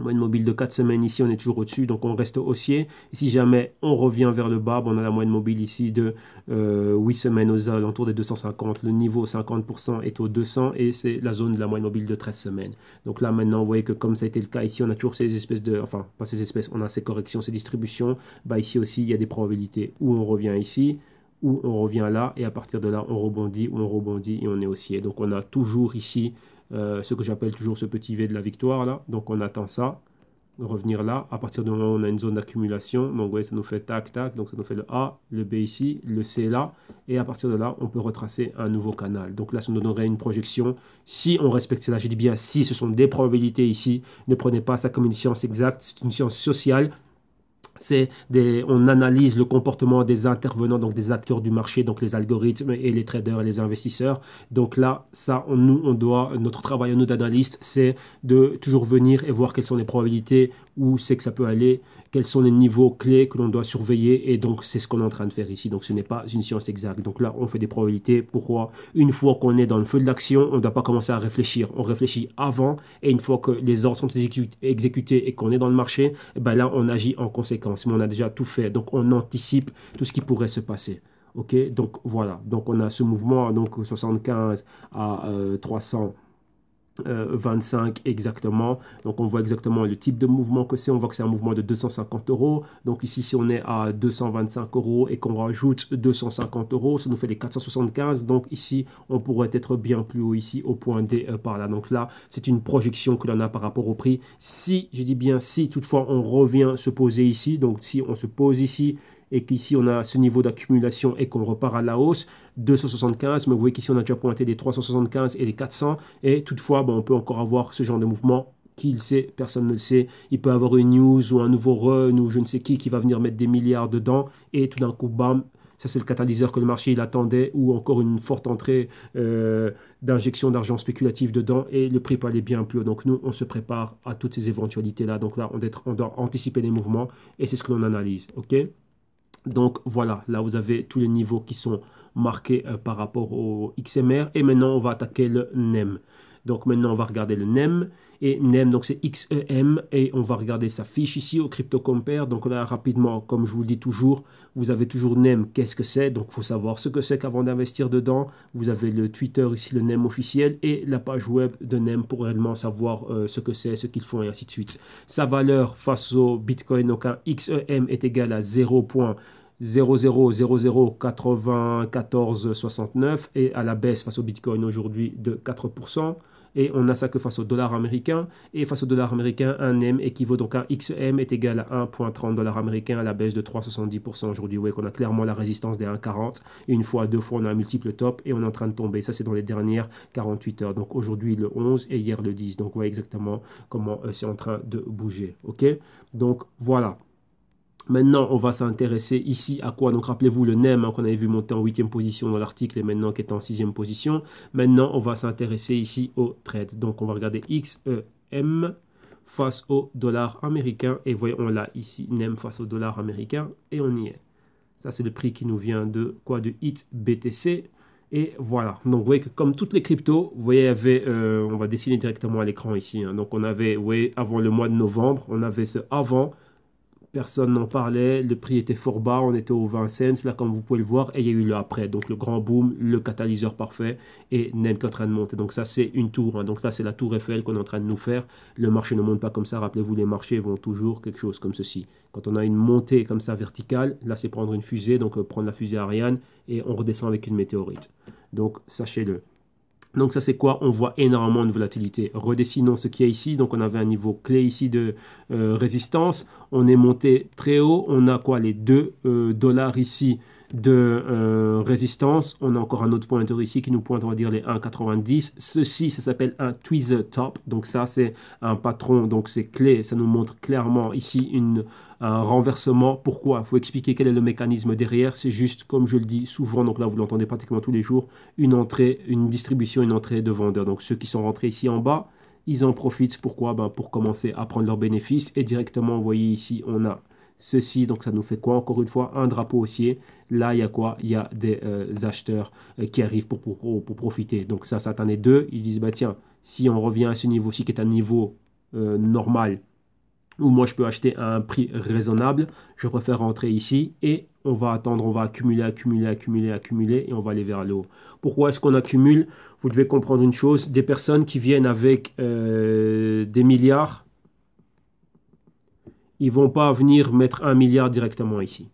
Moyenne mobile de 4 semaines ici, on est toujours au-dessus, donc on reste haussier. Et si jamais on revient vers le bas, on a la moyenne mobile ici de 8 semaines aux alentours des 250. Le niveau 50% est au 200 et c'est la zone de la moyenne mobile de 13 semaines. Donc là maintenant, vous voyez que comme ça a été le cas ici, on a toujours ces espèces de, enfin pas ces espèces, on a ces corrections, ces distributions. Bah ici aussi, il y a des probabilités où on revient ici, où on revient là et à partir de là, on rebondit, où on rebondit et on est haussier. Donc on a toujours ici ce que j'appelle toujours ce petit V de la victoire là. Donc on attend ça, revenir là. À partir du moment où on a une zone d'accumulation, donc vous voyez, ça nous fait tac tac, donc ça nous fait le A, le B ici, le C là. Et à partir de là, on peut retracer un nouveau canal. Donc là, ça nous donnerait une projection. Si on respecte cela, je dis bien si, ce sont des probabilités ici. Ne prenez pas ça comme une science exacte, c'est une science sociale. On analyse le comportement des intervenants, donc des acteurs du marché, donc les algorithmes et les traders et les investisseurs. Donc là, ça, notre travail à nous d'analystes, c'est de toujours venir et voir quelles sont les probabilités, où c'est que ça peut aller, quels sont les niveaux clés que l'on doit surveiller. Et donc, c'est ce qu'on est en train de faire ici. Donc, ce n'est pas une science exacte. Donc là, on fait des probabilités. Pourquoi? Une fois qu'on est dans le feu de l'action, on ne doit pas commencer à réfléchir. On réfléchit avant. Et une fois que les ordres sont exécutés et qu'on est dans le marché, ben là, on agit en conséquence. Mais on a déjà tout fait. Donc, on anticipe tout ce qui pourrait se passer. Ok, donc voilà. Donc, on a ce mouvement, donc 75 à 300. 25 exactement, donc on voit exactement le type de mouvement que c'est, on voit que c'est un mouvement de 250 euros, donc ici si on est à 225 euros et qu'on rajoute 250 euros, ça nous fait les 475, donc ici on pourrait être bien plus haut ici au point D par là, donc là c'est une projection que l'on a par rapport au prix, si, je dis bien si toutefois on revient se poser ici, donc si on se pose ici, et qu'ici on a ce niveau d'accumulation et qu'on repart à la hausse, 275, mais vous voyez qu'ici on a déjà pointé les 375 et les 400, et toutefois on peut encore avoir ce genre de mouvement. Qui le sait, personne ne le sait. Il peut avoir une news ou un nouveau run ou je ne sais qui va venir mettre des milliards dedans, et tout d'un coup, bam, ça c'est le catalyseur que le marché il attendait, ou encore une forte entrée d'injection d'argent spéculatif dedans, et le prix peut aller bien plus haut. Donc nous, on se prépare à toutes ces éventualités-là. Donc là, on doit anticiper les mouvements, et c'est ce que l'on analyse. Ok? Donc voilà, là vous avez tous les niveaux qui sont marqués par rapport au XMR. Et maintenant on va attaquer le NEM. Donc maintenant on va regarder le NEM. Et NEM, donc c'est XEM. Et on va regarder sa fiche ici au Crypto Compare. Donc là rapidement, comme je vous le dis toujours, vous avez toujours NEM, qu'est-ce que c'est? Donc il faut savoir ce que c'est qu'avant d'investir dedans. Vous avez le Twitter ici, le NEM officiel. Et la page web de NEM pour réellement savoir ce que c'est, ce qu'ils font et ainsi de suite. Sa valeur face au Bitcoin, donc un XEM est égal à 0,00009469 et à la baisse face au Bitcoin aujourd'hui de 4%. Et on a ça que face au dollar américain. Et face au dollar américain, un M équivaut donc à XM est égal à 1,30 $ américain à la baisse de 3,70% aujourd'hui. Vous voyez qu'on a clairement la résistance des 1,40. Une fois, deux fois, on a un multiple top et on est en train de tomber. Ça, c'est dans les dernières 48 heures. Donc aujourd'hui le 11 et hier le 10. Donc vous voyez exactement comment c'est en train de bouger. OK? Donc voilà. Maintenant, on va s'intéresser ici à quoi? Donc, rappelez-vous le NEM qu'on avait vu monter en 8e position dans l'article et maintenant qui est en 6e position. Maintenant, on va s'intéresser ici au trade. Donc, on va regarder XEM face au dollar américain. Et voyez, on l'a ici, NEM face au dollar américain. Et on y est. Ça, c'est le prix qui nous vient de quoi? De HitBTC. Et voilà. Donc, vous voyez que comme toutes les cryptos, vous voyez, on va dessiner directement à l'écran ici. Donc, on avait, vous voyez, avant le mois de novembre, on avait ce avant. Personne n'en parlait, le prix était fort bas, on était aux 20 cents, là comme vous pouvez le voir, et il y a eu le après, donc le grand boom, le catalyseur parfait, et NEM qui est en train de monter. Donc ça c'est une tour, donc là c'est la tour Eiffel qu'on est en train de nous faire. Le marché ne monte pas comme ça, rappelez-vous les marchés vont toujours quelque chose comme ceci. Quand on a une montée comme ça verticale, là c'est prendre une fusée, donc prendre la fusée Ariane, et on redescend avec une météorite. Donc sachez-le. Donc ça c'est quoi? On voit énormément de volatilité. Redessinons ce qu'il y a ici. Donc on avait un niveau clé ici de résistance. On est monté très haut. On a quoi? Les 2 dollars ici de résistance. On a encore un autre pointeur ici qui nous pointe, on va dire, les 1,90. Ceci, ça s'appelle un tweezer top. Donc ça c'est un patron. Donc c'est clé. Ça nous montre clairement ici un renversement. Pourquoi? Il faut expliquer quel est le mécanisme derrière. C'est juste, comme je le dis souvent, donc là vous l'entendez pratiquement tous les jours, une entrée, une distribution, une entrée de vendeurs. Donc ceux qui sont rentrés ici en bas, ils en profitent. Pourquoi? Pour commencer à prendre leurs bénéfices. Et directement, vous voyez ici, on a ceci. Donc ça nous fait quoi? Encore une fois, un drapeau haussier. Là, il y a quoi? Il y a des acheteurs qui arrivent pour profiter. Donc ça t'en est deux. Ils disent, bah tiens, si on revient à ce niveau-ci qui est un niveau normal, où moi je peux acheter à un prix raisonnable, je préfère rentrer ici et on va attendre, on va accumuler et on va aller vers le haut. Pourquoi est-ce qu'on accumule? Vous devez comprendre une chose, des personnes qui viennent avec des milliards, ils vont pas venir mettre 1 milliard directement ici.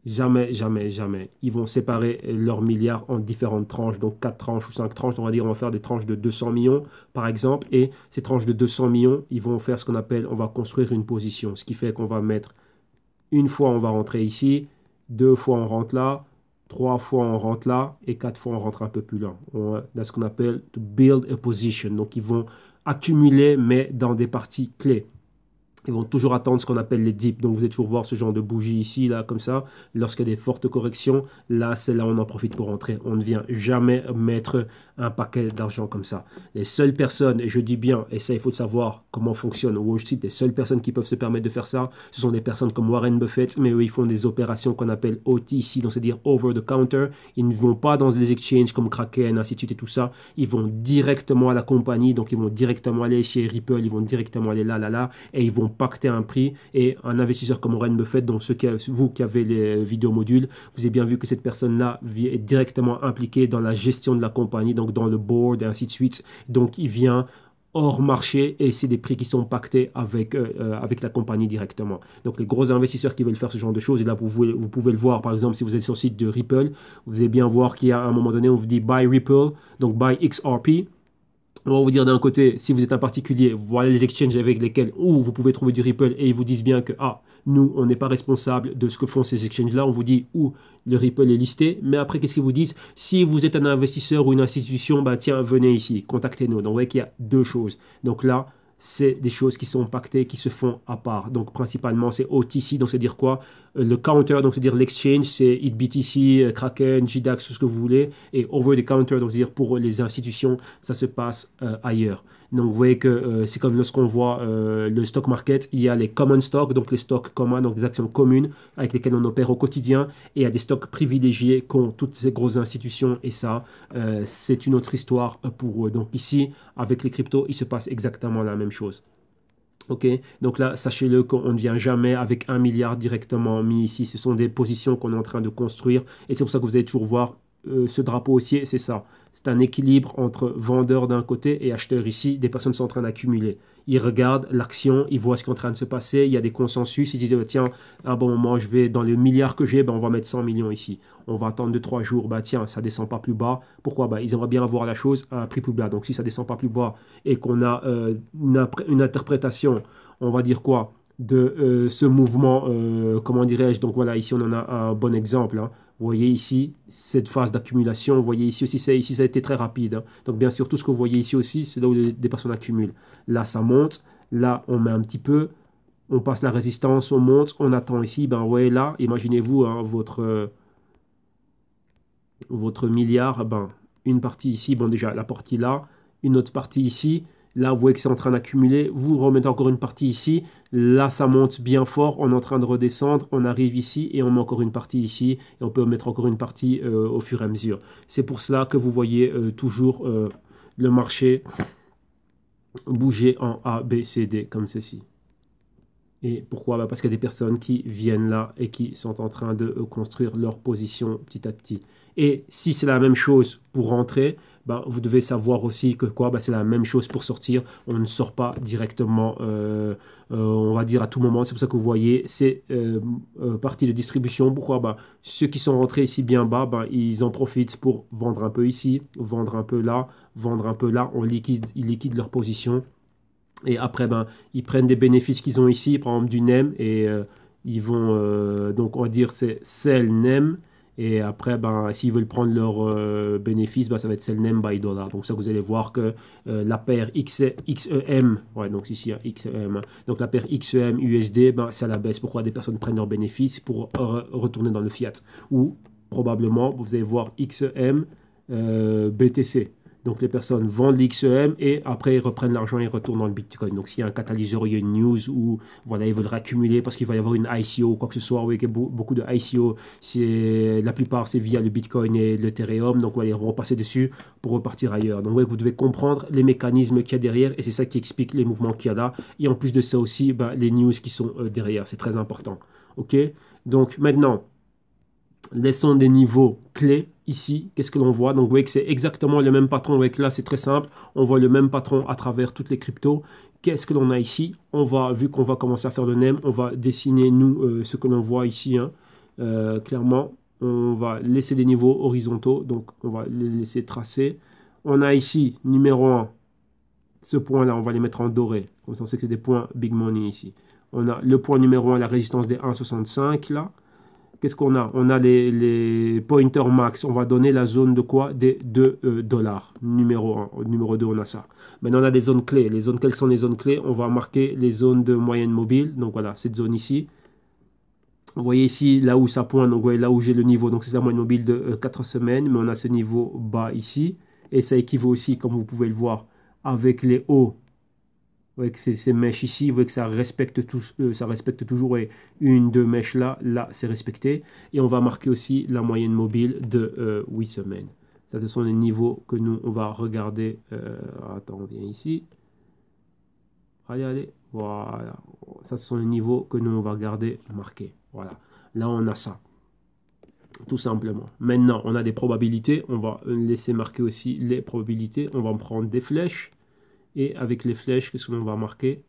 Jamais, jamais, jamais. Ils vont séparer leurs milliards en différentes tranches, donc 4 tranches ou 5 tranches. On va dire, on va faire des tranches de 200 millions, par exemple. Et ces tranches de 200 millions, ils vont faire ce qu'on appelle, on va construire une position. Ce qui fait qu'on va mettre, une fois, on va rentrer ici, 2 fois, on rentre là, 3 fois, on rentre là, et 4 fois, on rentre un peu plus là. On a ce qu'on appelle to build a position. Donc, ils vont accumuler, mais dans des parties clés. Ils vont toujours attendre ce qu'on appelle les dips. Donc, vous allez toujours voir ce genre de bougie ici, là, comme ça. Lorsqu'il y a des fortes corrections, là, c'est là où on en profite pour rentrer. On ne vient jamais mettre un paquet d'argent comme ça. Les seules personnes, et je dis bien, et ça, il faut savoir comment fonctionne Wall Street, les seules personnes qui peuvent se permettre de faire ça, ce sont des personnes comme Warren Buffett, mais eux, ils font des opérations qu'on appelle OTC, donc c'est-à-dire over the counter. Ils ne vont pas dans les exchanges comme Kraken, ainsi de suite et tout ça. Ils vont directement à la compagnie, donc ils vont directement aller chez Ripple, ils vont directement aller là, et ils vont pacter un prix. Et un investisseur comme Warren Buffett, donc vous qui avez les vidéos modules, vous avez bien vu que cette personne-là est directement impliquée dans la gestion de la compagnie, donc dans le board et ainsi de suite. Donc il vient hors marché et c'est des prix qui sont pactés avec la compagnie directement. Donc les gros investisseurs qui veulent faire ce genre de choses, et là vous pouvez le voir, par exemple si vous êtes sur le site de Ripple, vous allez bien voir qu'il y a un moment donné on vous dit buy Ripple, donc buy XRP. On va vous dire d'un côté, si vous êtes un particulier, voilà les exchanges avec lesquels vous pouvez trouver du Ripple et ils vous disent bien que nous, on n'est pas responsable de ce que font ces exchanges-là. On vous dit où le Ripple est listé. Mais après, qu'est-ce qu'ils vous disent? Si vous êtes un investisseur ou une institution, tiens, venez ici, contactez-nous. Donc, vous voyez qu'il y a deux choses. Donc là, c'est des choses qui sont pactées, qui se font à part. Donc, principalement, c'est OTC, donc c'est dire quoi? Le counter, donc c'est dire l'exchange, c'est HitBTC, Kraken, JDAX, tout ce que vous voulez. Et over the counter, donc c'est dire pour les institutions, ça se passe ailleurs. Donc vous voyez que c'est comme lorsqu'on voit le stock market, il y a les common stocks, donc les stocks communs, donc des actions communes avec lesquelles on opère au quotidien, et il y a des stocks privilégiés qu'ont toutes ces grosses institutions, et ça, c'est une autre histoire pour eux. Donc ici, avec les cryptos, il se passe exactement la même chose. Ok, donc là, sachez-le qu'on ne vient jamais avec 1 milliard directement mis ici. Ce sont des positions qu'on est en train de construire. Et c'est pour ça que vous allez toujours voir ce drapeau haussier, c'est ça. C'est un équilibre entre vendeurs d'un côté et acheteurs ici. Des personnes sont en train d'accumuler. Ils regardent l'action, ils voient ce qui est en train de se passer. Il y a des consensus. Ils disent, tiens, à un bon moment, je vais dans les milliards que j'ai, ben, on va mettre 100 millions ici. On va attendre 2-3 jours. Ben, tiens, ça ne descend pas plus bas. Pourquoi? Ben, ils aimeraient bien avoir la chose à un prix plus bas. Donc si ça ne descend pas plus bas et qu'on a une interprétation, on va dire quoi, de ce mouvement, comment dirais-je, donc voilà, ici on en a un bon exemple, hein. Vous voyez ici, cette phase d'accumulation, vous voyez ici aussi, ici ça a été très rapide, hein. Donc bien sûr, tout ce que vous voyez ici aussi, c'est là où des personnes accumulent. Là, ça monte, là, on met un petit peu, on passe la résistance, on monte, on attend ici, ben vous voyez là, imaginez-vous hein, votre milliard, ben, une partie ici, bon déjà la partie là, une autre partie ici, là vous voyez que c'est en train d'accumuler, vous remettez encore une partie ici, là ça monte bien fort, on est en train de redescendre, on arrive ici et on met encore une partie ici, et on peut mettre encore une partie au fur et à mesure. C'est pour cela que vous voyez toujours le marché bouger en A, B, C, D comme ceci. Et pourquoi? Parce qu'il y a des personnes qui viennent là et qui sont en train de construire leur position petit à petit. Et si c'est la même chose pour rentrer, ben, vous devez savoir aussi que quoi? Ben, c'est la même chose pour sortir. On ne sort pas directement, on va dire à tout moment. C'est pour ça que vous voyez, c'est partie de distribution. Pourquoi? Ben, ceux qui sont rentrés ici bien bas, ben, ils en profitent pour vendre un peu ici, vendre un peu là, vendre un peu là. Ils liquident leur position. Et après, ben, ils prennent des bénéfices qu'ils ont ici, par exemple du NEM, et ils vont, donc on va dire c'est sell NEM, et après, ben, s'ils veulent prendre leurs bénéfices, ben, ça va être sell NEM by dollar. Donc ça, vous allez voir que la paire XEM, ouais, donc ici, hein, XEM, hein, donc la paire XEM USD, ben, c'est à la baisse. Pourquoi? Des personnes prennent leurs bénéfices pour retourner dans le fiat. Ou probablement, vous allez voir XEM BTC. Donc les personnes vendent l'XEM et après ils reprennent l'argent et retournent dans le Bitcoin. Donc s'il y a un catalyseur, il y a une news ou voilà, ils veulent raccumuler parce qu'il va y avoir une ICO ou quoi que ce soit, oui, beaucoup de ICO, la plupart c'est via le Bitcoin et l'Ethereum, donc voilà, ils vont repasser dessus pour repartir ailleurs. Donc ouais, vous devez comprendre les mécanismes qu'il y a derrière et c'est ça qui explique les mouvements qu'il y a là. Et en plus de ça aussi, ben, les news qui sont derrière, c'est très important. Ok, donc maintenant, laissons des niveaux clés ici. Qu'est-ce que l'on voit? Donc vous voyez que c'est exactement le même patron. Avec là, c'est très simple. On voit le même patron à travers toutes les cryptos. Qu'est-ce que l'on a ici? On va, vu qu'on va commencer à faire le NEM, on va dessiner nous ce que l'on voit ici, hein. Clairement, on va laisser des niveaux horizontaux. Donc on va les laisser tracer. On a ici numéro 1. Ce point-là, on va les mettre en doré. Comme ça, on sait que c'est des points big money ici. On a le point numéro 1, la résistance des 1,65 là. Qu'est-ce qu'on a? On a les pointers max. On va donner la zone de quoi? Des 2 dollars. Numéro 1. Numéro 2, on a ça. Maintenant, on a des zones clés. Les zones, quelles sont les zones clés? On va marquer les zones de moyenne mobile. Donc voilà, cette zone ici. Vous voyez ici, là où ça pointe, donc vous voyez là où j'ai le niveau. Donc c'est la moyenne mobile de 4 semaines. Mais on a ce niveau bas ici. Et ça équivaut aussi, comme vous pouvez le voir, avec les hauts. Vous voyez que ces mèches ici, vous voyez que ça respecte toujours une, deux mèches là, là c'est respecté. Et on va marquer aussi la moyenne mobile de 8 semaines. Ça, ce sont les niveaux que nous, on va regarder. Attends, on vient ici. Allez, allez, voilà. Ça, ce sont les niveaux que nous, on va regarder marqués. Voilà, là, on a ça. Tout simplement. Maintenant, on a des probabilités. On va laisser marquer aussi les probabilités. On va prendre des flèches. Et avec les flèches, qu'est-ce que l'on va marquer?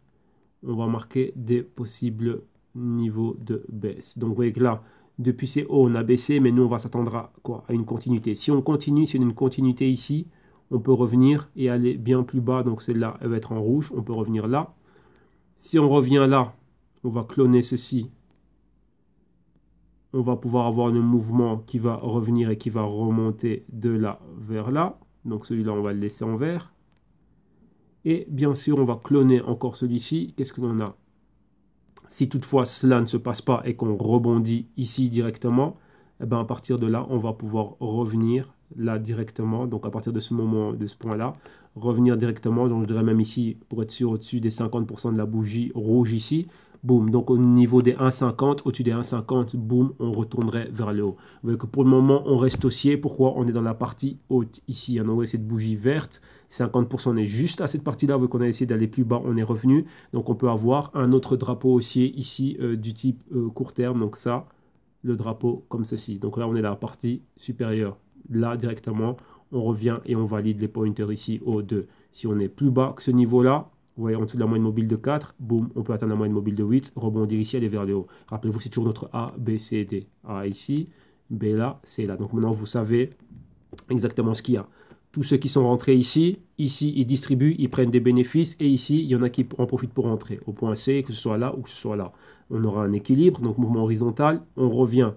On va marquer des possibles niveaux de baisse. Donc vous voyez que là, depuis ces hauts, on a baissé, mais nous, on va s'attendre à quoi? À une continuité. Si on continue, c'est une continuité ici, on peut revenir et aller bien plus bas. Donc celle-là, elle va être en rouge. On peut revenir là. Si on revient là, on va cloner ceci. On va pouvoir avoir le mouvement qui va revenir et qui va remonter de là vers là. Donc celui-là, on va le laisser en vert. Et bien sûr, on va cloner encore celui-ci. Qu'est-ce que l'on a? Si toutefois cela ne se passe pas et qu'on rebondit ici directement, eh ben à partir de là, on va pouvoir revenir là directement, donc à partir de ce moment, de ce point-là, revenir directement, donc je dirais même ici, pour être sûr, au-dessus des 50% de la bougie rouge ici, boum, donc au niveau des 1,50, au-dessus des 1,50, boum, on retournerait vers le haut. Vous voyez que pour le moment, on reste haussier. Pourquoi? On est dans la partie haute ici. On a cette bougie verte, 50%, on est juste à cette partie-là. Vous voyez qu'on a essayé d'aller plus bas, on est revenu. Donc on peut avoir un autre drapeau haussier ici du type court terme. Donc ça, le drapeau comme ceci. Donc là, on est dans la partie supérieure. Là, directement, on revient et on valide les pointers ici au 2. Si on est plus bas que ce niveau-là, vous voyez, en dessous de la moyenne mobile de 4, boum, on peut atteindre la moyenne mobile de 8, rebondir ici, aller vers le haut. Rappelez-vous, c'est toujours notre A, B, C, D. A ici, B là, C là. Donc maintenant, vous savez exactement ce qu'il y a. Tous ceux qui sont rentrés ici, ils distribuent, ils prennent des bénéfices. Et ici, il y en a qui en profitent pour rentrer. Au point C, que ce soit là ou que ce soit là. On aura un équilibre, donc mouvement horizontal. On revient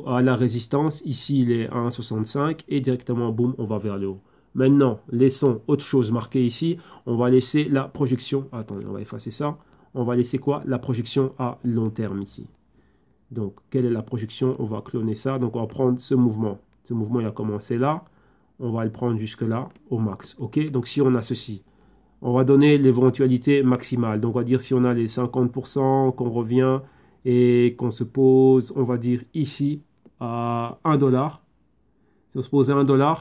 à la résistance. Ici, il est à 1,65 et directement, boum, on va vers le haut. Maintenant, laissons autre chose marquée ici. On va laisser la projection. Attendez, on va effacer ça. On va laisser quoi? La projection à long terme ici. Donc, quelle est la projection? On va cloner ça. Donc, on va prendre ce mouvement. Ce mouvement, il a commencé là. On va le prendre jusque là, au max. OK? Donc, si on a ceci, on va donner l'éventualité maximale. Donc, on va dire si on a les 50%, qu'on revient et qu'on se pose, on va dire ici, à 1 $. Si on se pose à 1 $,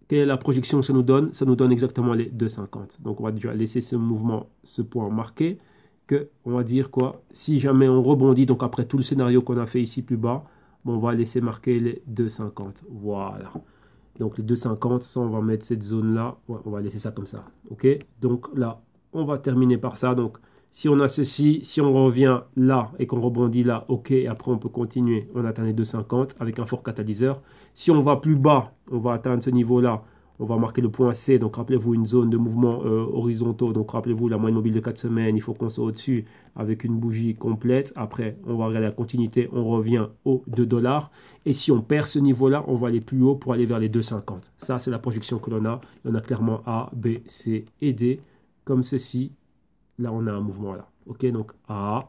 quelle est la projection que ça nous donne? Ça nous donne exactement les 2,50. Donc, on va déjà laisser ce mouvement, ce point marqué, que on va dire quoi? Si jamais on rebondit, donc après tout le scénario qu'on a fait ici plus bas, bon, on va laisser marquer les 2,50. Voilà. Donc, les 2,50, ça, on va mettre cette zone-là. Ouais, on va laisser ça comme ça. OK? Donc, là, on va terminer par ça. Donc, si on a ceci, si on revient là et qu'on rebondit là, OK, et après on peut continuer, on atteint les 2,50 avec un fort catalyseur. Si on va plus bas, on va atteindre ce niveau-là, on va marquer le point C, donc rappelez-vous une zone de mouvement horizontaux, donc rappelez-vous la moyenne mobile de 4 semaines, il faut qu'on soit au-dessus avec une bougie complète. Après, on va regarder la continuité, on revient aux 2 $. Et si on perd ce niveau-là, on va aller plus haut pour aller vers les 2,50. Ça, c'est la projection que l'on a. On a clairement A, B, C et D, comme ceci. Là, on a un mouvement là. OK, donc A,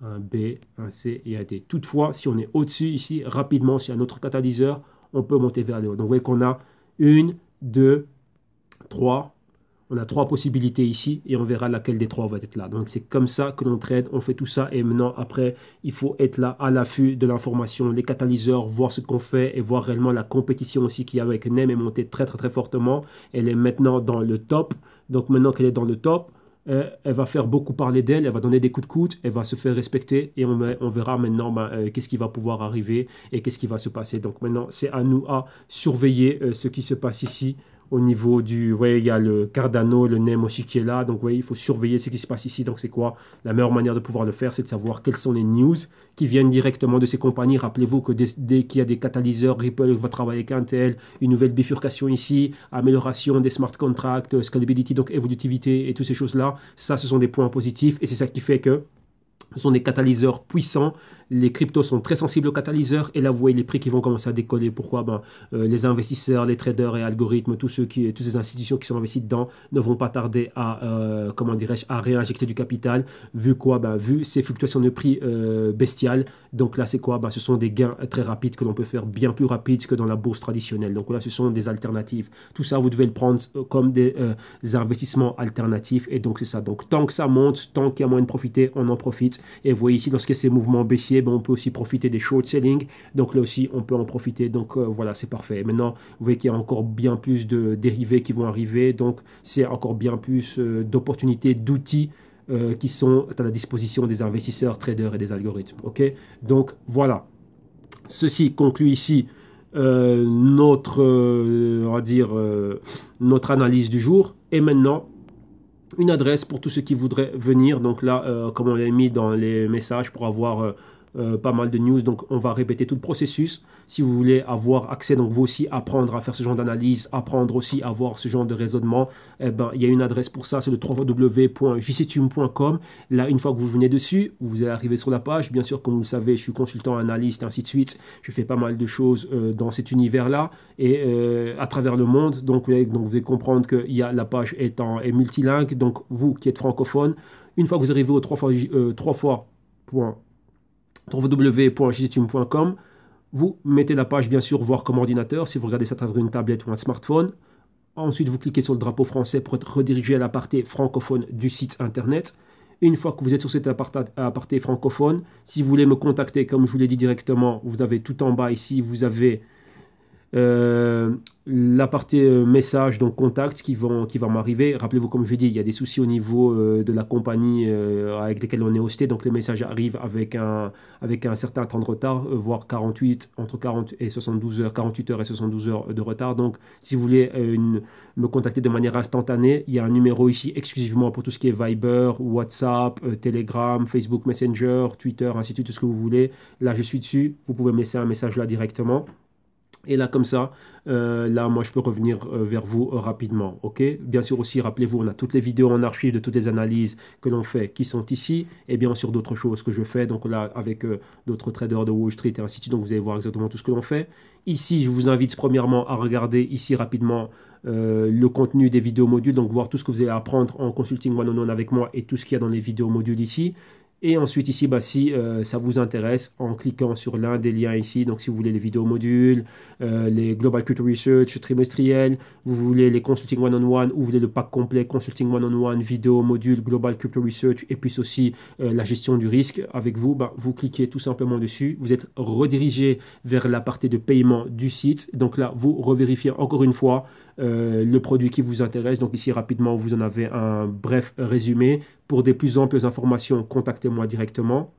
un B, un C et un D. Toutefois, si on est au-dessus ici, rapidement, s'il y a un autre catalyseur, on peut monter vers le haut. Donc, vous voyez qu'on a 1, 2, 3. On a 3 possibilités ici et on verra laquelle des 3 va être là. Donc, c'est comme ça que l'on trade. On fait tout ça et maintenant, après, il faut être là à l'affût de l'information, les catalyseurs, voir ce qu'on fait et voir réellement la compétition aussi qu'il y a avec NEM est montée très, très, très fortement. Elle est maintenant dans le top. Donc, maintenant qu'elle est dans le top, elle va faire beaucoup parler d'elle, elle va donner des coups de coude, elle va se faire respecter et on verra maintenant qu'est-ce qui va pouvoir arriver et qu'est-ce qui va se passer. Donc maintenant, c'est à nous à surveiller ce qui se passe ici au niveau du... Vous voyez, il y a le Cardano, le NEM aussi qui est là. Donc, vous voyez, il faut surveiller ce qui se passe ici. Donc, c'est quoi? La meilleure manière de pouvoir le faire, c'est de savoir quelles sont les news qui viennent directement de ces compagnies. Rappelez-vous que dès qu'il y a des catalyseurs, Ripple va travailler avec Intel, une nouvelle bifurcation ici, amélioration des smart contracts, scalability, donc évolutivité et toutes ces choses-là. Ça, ce sont des points positifs et c'est ça qui fait que ce sont des catalyseurs puissants. Les cryptos sont très sensibles aux catalyseurs. Et là, vous voyez les prix qui vont commencer à décoller. Pourquoi? Les investisseurs, les traders et algorithmes, toutes ces institutions qui sont investies dedans ne vont pas tarder à, à réinjecter du capital. Vu quoi? Vu ces fluctuations de prix bestiales. Donc là, c'est quoi? Ce sont des gains très rapides que l'on peut faire bien plus rapides que dans la bourse traditionnelle. Donc là, ce sont des alternatives. Tout ça, vous devez le prendre comme des investissements alternatifs. Et donc, c'est ça. Donc, tant que ça monte, tant qu'il y a moyen de profiter, on en profite. Et vous voyez ici, lorsqu'il y a ces mouvements baissiers, on peut aussi profiter des short selling. Donc là aussi, on peut en profiter. Donc voilà, c'est parfait. Maintenant, vous voyez qu'il y a encore bien plus de dérivés qui vont arriver. Donc, c'est encore bien plus d'opportunités, d'outils qui sont à la disposition des investisseurs, traders et des algorithmes. OK? Donc, voilà. Ceci conclut ici notre analyse du jour. Et maintenant, une adresse pour tous ceux qui voudraient venir. Donc là, comme on l'a mis dans les messages pour avoir pas mal de news, donc on va répéter tout le processus. Si vous voulez avoir accès, donc vous aussi apprendre à faire ce genre d'analyse, apprendre aussi à avoir ce genre de raisonnement, il y a une adresse pour ça, c'est le www.jctube.com. Là, une fois que vous venez dessus, vous allez arriver sur la page. Bien sûr, comme vous le savez, je suis consultant, analyste, ainsi de suite. Je fais pas mal de choses dans cet univers-là et à travers le monde. Donc, vous allez comprendre que la page est multilingue. Donc, vous qui êtes francophone, une fois que vous arrivez au www.jctube.com, Vous mettez la page bien sûr voir comme ordinateur si vous regardez ça à travers une tablette ou un smartphone. Ensuite, vous cliquez sur le drapeau français pour être redirigé à la partie francophone du site internet. Une fois que vous êtes sur cette partie francophone, si vous voulez me contacter, comme je vous l'ai dit directement, vous avez tout en bas ici, vous avez la partie message, donc contact qui va m'arriver. Rappelez-vous, comme je dis, il y a des soucis au niveau de la compagnie avec lesquelles on est hosté. Donc les messages arrivent avec un certain temps de retard, voire 48, entre 40 et 72 heures, 48 heures et 72 heures de retard. Donc si vous voulez me contacter de manière instantanée, il y a un numéro ici exclusivement pour tout ce qui est Viber, WhatsApp, Telegram, Facebook Messenger, Twitter, ainsi de suite, tout ce que vous voulez. Là, je suis dessus. Vous pouvez me laisser un message là directement. Et là, comme ça, là, moi, je peux revenir vers vous rapidement. OK? Bien sûr aussi, rappelez-vous, on a toutes les vidéos en archive de toutes les analyses que l'on fait qui sont ici. Et bien sûr, d'autres choses que je fais. Donc là, avec d'autres traders de Wall Street et ainsi de suite. Donc, vous allez voir exactement tout ce que l'on fait. Ici, je vous invite premièrement à regarder ici rapidement le contenu des vidéos modules. Donc, voir tout ce que vous allez apprendre en consulting one-on-one avec moi et tout ce qu'il y a dans les vidéos modules ici. Et ensuite ici, si ça vous intéresse, en cliquant sur l'un des liens ici, donc si vous voulez les vidéos modules, les Global Crypto Research trimestriels, vous voulez les Consulting One-on-One ou vous voulez le pack complet Consulting One-on-One, vidéo module, Global Crypto Research et puis aussi la gestion du risque avec vous, vous cliquez tout simplement dessus, vous êtes redirigé vers la partie de paiement du site. Donc là, vous revérifiez encore une fois le produit qui vous intéresse. Donc ici, rapidement, vous en avez un bref résumé. Pour des plus amples informations, contactez-moi directement.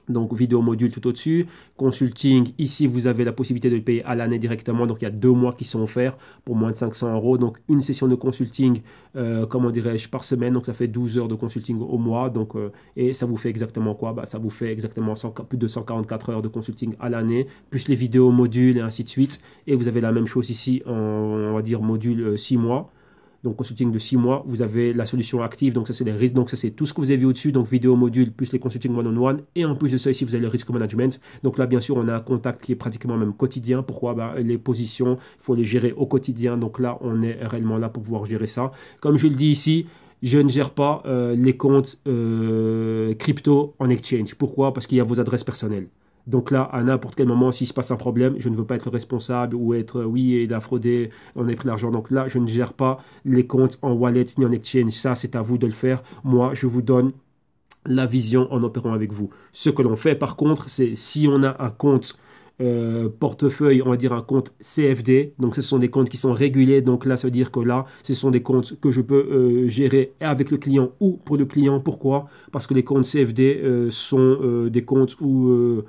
Donc, vidéo module tout au-dessus. Consulting, ici, vous avez la possibilité de le payer à l'année directement. Donc, il y a 2 mois qui sont offerts pour moins de 500 euros. Donc, une session de consulting, comment dirais-je, par semaine. Donc, ça fait 12 heures de consulting au mois. Donc, et ça vous fait exactement quoi? Ça vous fait exactement plus de 144 heures de consulting à l'année, plus les vidéos modules et ainsi de suite. Et vous avez la même chose ici en, on va dire, module 6 mois. Donc, consulting de 6 mois, vous avez la solution active. Donc, ça, c'est les risques. Donc, ça, c'est tout ce que vous avez vu au-dessus. Donc, vidéo module plus les consulting one-on-one. Et en plus de ça, ici, vous avez le risk management. Donc, là, bien sûr, on a un contact qui est pratiquement même quotidien. Pourquoi? Les positions, il faut les gérer au quotidien. Donc, là, on est réellement là pour pouvoir gérer ça. Comme je le dis ici, je ne gère pas les comptes crypto en exchange. Pourquoi? Parce qu'il y a vos adresses personnelles. Donc là, à n'importe quel moment, s'il se passe un problème, je ne veux pas être le responsable ou être, oui, il a fraudé, on a pris l'argent. Donc là, je ne gère pas les comptes en wallet ni en exchange. Ça, c'est à vous de le faire. Moi, je vous donne la vision en opérant avec vous. Ce que l'on fait, par contre, c'est si on a un compte portefeuille, on va dire un compte CFD. Donc, ce sont des comptes qui sont régulés. Donc là, ça veut dire que là, ce sont des comptes que je peux gérer avec le client ou pour le client. Pourquoi? Parce que les comptes CFD sont des comptes où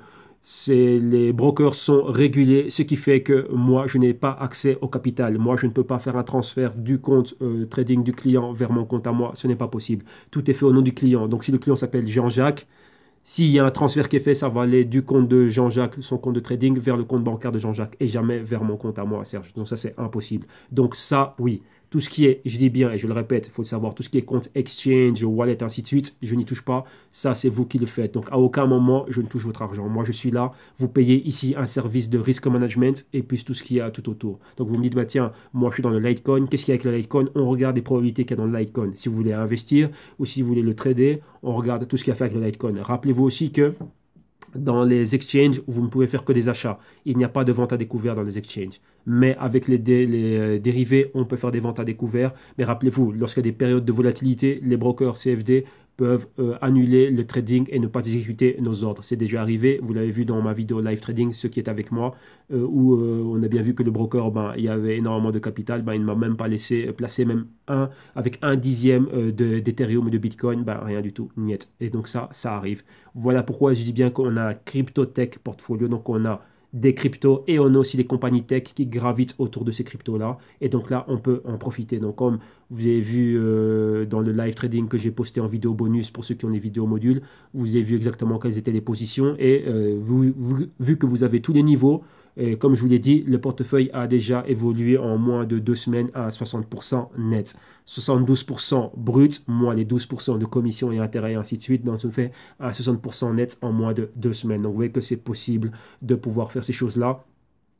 les brokers sont régulés, ce qui fait que moi, je n'ai pas accès au capital. Moi, je ne peux pas faire un transfert du compte trading du client vers mon compte à moi. Ce n'est pas possible. Tout est fait au nom du client. Donc, si le client s'appelle Jean-Jacques, s'il y a un transfert qui est fait, ça va aller du compte de Jean-Jacques, son compte de trading, vers le compte bancaire de Jean-Jacques et jamais vers mon compte à moi, Serge. Donc ça, c'est impossible. Donc ça, oui. Tout ce qui est, je dis bien et je le répète, il faut le savoir, tout ce qui est compte exchange, wallet, ainsi de suite, je n'y touche pas. Ça, c'est vous qui le faites. Donc à aucun moment, je ne touche votre argent. Moi, je suis là. Vous payez ici un service de risk management et puis tout ce qu'il y a tout autour. Donc vous me dites, tiens, moi, je suis dans le Litecoin. Qu'est-ce qu'il y a avec le Litecoin? On regarde les probabilités qu'il y a dans le Litecoin. Si vous voulez investir ou si vous voulez le trader, on regarde tout ce qu'il y a à faire avec le Litecoin. Rappelez-vous aussi que dans les exchanges, vous ne pouvez faire que des achats. Il n'y a pas de vente à découvert dans les exchanges. Mais avec les dérivés, on peut faire des ventes à découvert. Mais rappelez-vous, lorsqu'il y a des périodes de volatilité, les brokers CFD peuvent annuler le trading et ne pas exécuter nos ordres. C'est déjà arrivé, vous l'avez vu dans ma vidéo live trading, ceux qui est avec moi, où on a bien vu que le broker, il y avait énormément de capital, il ne m'a même pas laissé placer même avec un dixième d'Ethereum ou de Bitcoin, rien du tout, niet. Et donc ça arrive. Voilà pourquoi je dis bien qu'on a un crypto-tech portfolio, donc on a des cryptos et on a aussi des compagnies tech qui gravitent autour de ces cryptos-là. Et donc là, on peut en profiter. Donc comme vous avez vu dans le live trading que j'ai posté en vidéo bonus pour ceux qui ont les vidéos modules, vous avez vu exactement quelles étaient les positions. Et vu que vous avez tous les niveaux, et comme je vous l'ai dit, le portefeuille a déjà évolué en moins de 2 semaines à 60% net. 72% brut, moins les 12% de commission et intérêts et ainsi de suite. Donc, ça fait à 60% net en moins de 2 semaines. Donc, vous voyez que c'est possible de pouvoir faire ces choses-là.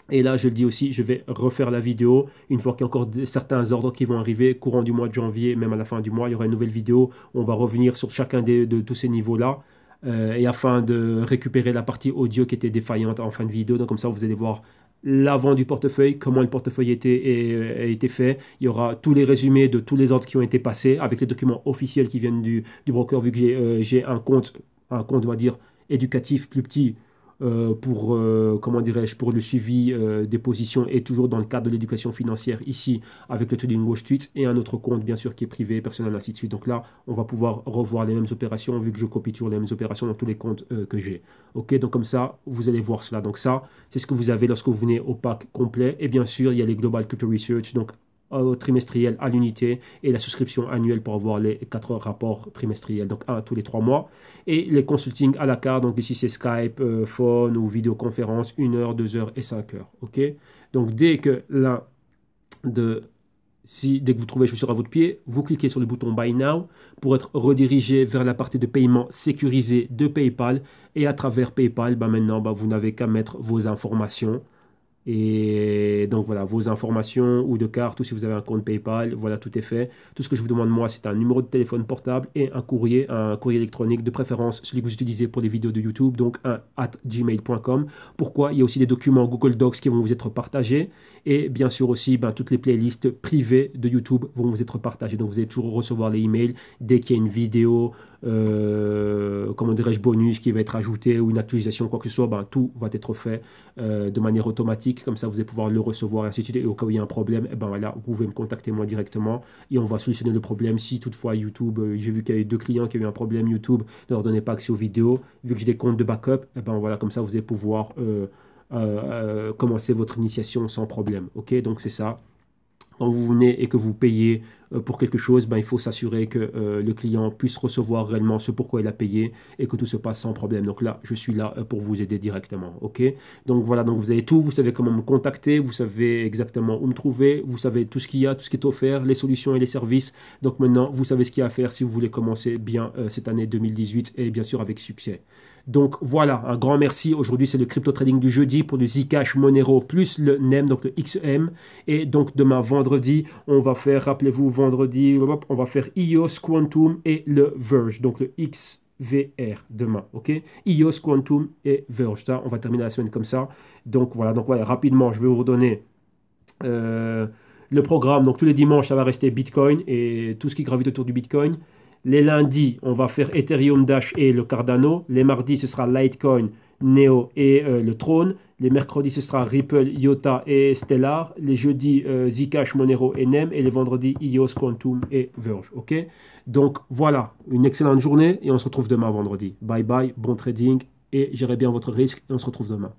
Et là, je le dis aussi, je vais refaire la vidéo une fois qu'il y a encore certains ordres qui vont arriver courant du mois de janvier, même à la fin du mois. Il y aura une nouvelle vidéo où on va revenir sur chacun de tous ces niveaux-là et afin de récupérer la partie audio qui était défaillante en fin de vidéo. Donc comme ça, vous allez voir l'avant du portefeuille, comment le portefeuille a été fait. Il y aura tous les résumés de tous les ordres qui ont été passés avec les documents officiels qui viennent du broker, vu que j'ai un compte, on va dire, éducatif plus petit pour, comment dirais-je, pour le suivi des positions et toujours dans le cadre de l'éducation financière ici avec le Trading Wall Street, et un autre compte bien sûr qui est privé, personnel, ainsi de suite. Donc là, on va pouvoir revoir les mêmes opérations vu que je copie toujours les mêmes opérations dans tous les comptes que j'ai. Ok, donc comme ça, vous allez voir cela. Donc ça, c'est ce que vous avez lorsque vous venez au pack complet. Et bien sûr, il y a les Global Culture Research, donc au trimestriel à l'unité, et la souscription annuelle pour avoir les 4 rapports trimestriels, donc un tous les 3 mois, et les consulting à la carte, donc ici c'est Skype, phone ou vidéoconférence, 1 heure, 2 heures et 5 heures. Ok, donc dès que dès que vous trouvez chaussure à votre pied, vous cliquez sur le bouton Buy Now pour être redirigé vers la partie de paiement sécurisé de PayPal, et à travers PayPal, maintenant vous n'avez qu'à mettre vos informations. Et donc voilà, vos informations ou de carte, ou si vous avez un compte PayPal, voilà, tout est fait. Tout ce que je vous demande, moi, c'est un numéro de téléphone portable et un courrier électronique, de préférence celui que vous utilisez pour les vidéos de YouTube, donc un @gmail.com. Pourquoi? Il y a aussi des documents Google Docs qui vont vous être partagés, et bien sûr aussi, toutes les playlists privées de YouTube vont vous être partagées. Donc vous allez toujours recevoir les emails dès qu'il y a une vidéo, comment dirais-je, bonus qui va être ajouté, ou une actualisation, quoi que ce soit, tout va être fait de manière automatique. Comme ça, vous allez pouvoir le recevoir, et ainsi de suite. Et au cas où il y a un problème, voilà, vous pouvez me contacter moi directement et on va solutionner le problème. Si toutefois YouTube, j'ai vu qu'il y a eu 2 clients qui avaient un problème, YouTube ne leur donnait pas accès aux vidéos, vu que j'ai des comptes de backup, voilà, comme ça vous allez pouvoir commencer votre initiation sans problème. Ok, donc c'est ça. Quand vous venez et que vous payez pour quelque chose, il faut s'assurer que le client puisse recevoir réellement ce pourquoi il a payé, et que tout se passe sans problème. Donc là, je suis là pour vous aider directement. Ok, donc voilà, donc vous avez tout, vous savez comment me contacter, vous savez exactement où me trouver, vous savez tout ce qu'il y a, tout ce qui est offert, les solutions et les services. Donc maintenant, vous savez ce qu'il y a à faire si vous voulez commencer bien cette année 2018, et bien sûr avec succès. Donc voilà, un grand merci. Aujourd'hui, c'est le crypto trading du jeudi pour le Zcash, Monero plus le NEM, donc le XEM. Et donc demain, vendredi, on va faire, rappelez-vous, vendredi, on va faire EOS, Quantum et le Verge, donc le XVR demain, ok? EOS, Quantum et Verge. Ça, on va terminer la semaine comme ça. Donc voilà, rapidement, je vais vous redonner le programme. Donc tous les dimanches, ça va rester Bitcoin et tout ce qui gravite autour du Bitcoin. Les lundis, on va faire Ethereum, Dash et le Cardano. Les mardis, ce sera Litecoin, Neo et le Tron. Les mercredis, ce sera Ripple, IOTA et Stellar. Les jeudis, Zcash, Monero et NEM. Et les vendredis, EOS, Quantum et Verge. Ok? Donc voilà, une excellente journée et on se retrouve demain vendredi. Bye bye, bon trading et gérez bien votre risque et on se retrouve demain.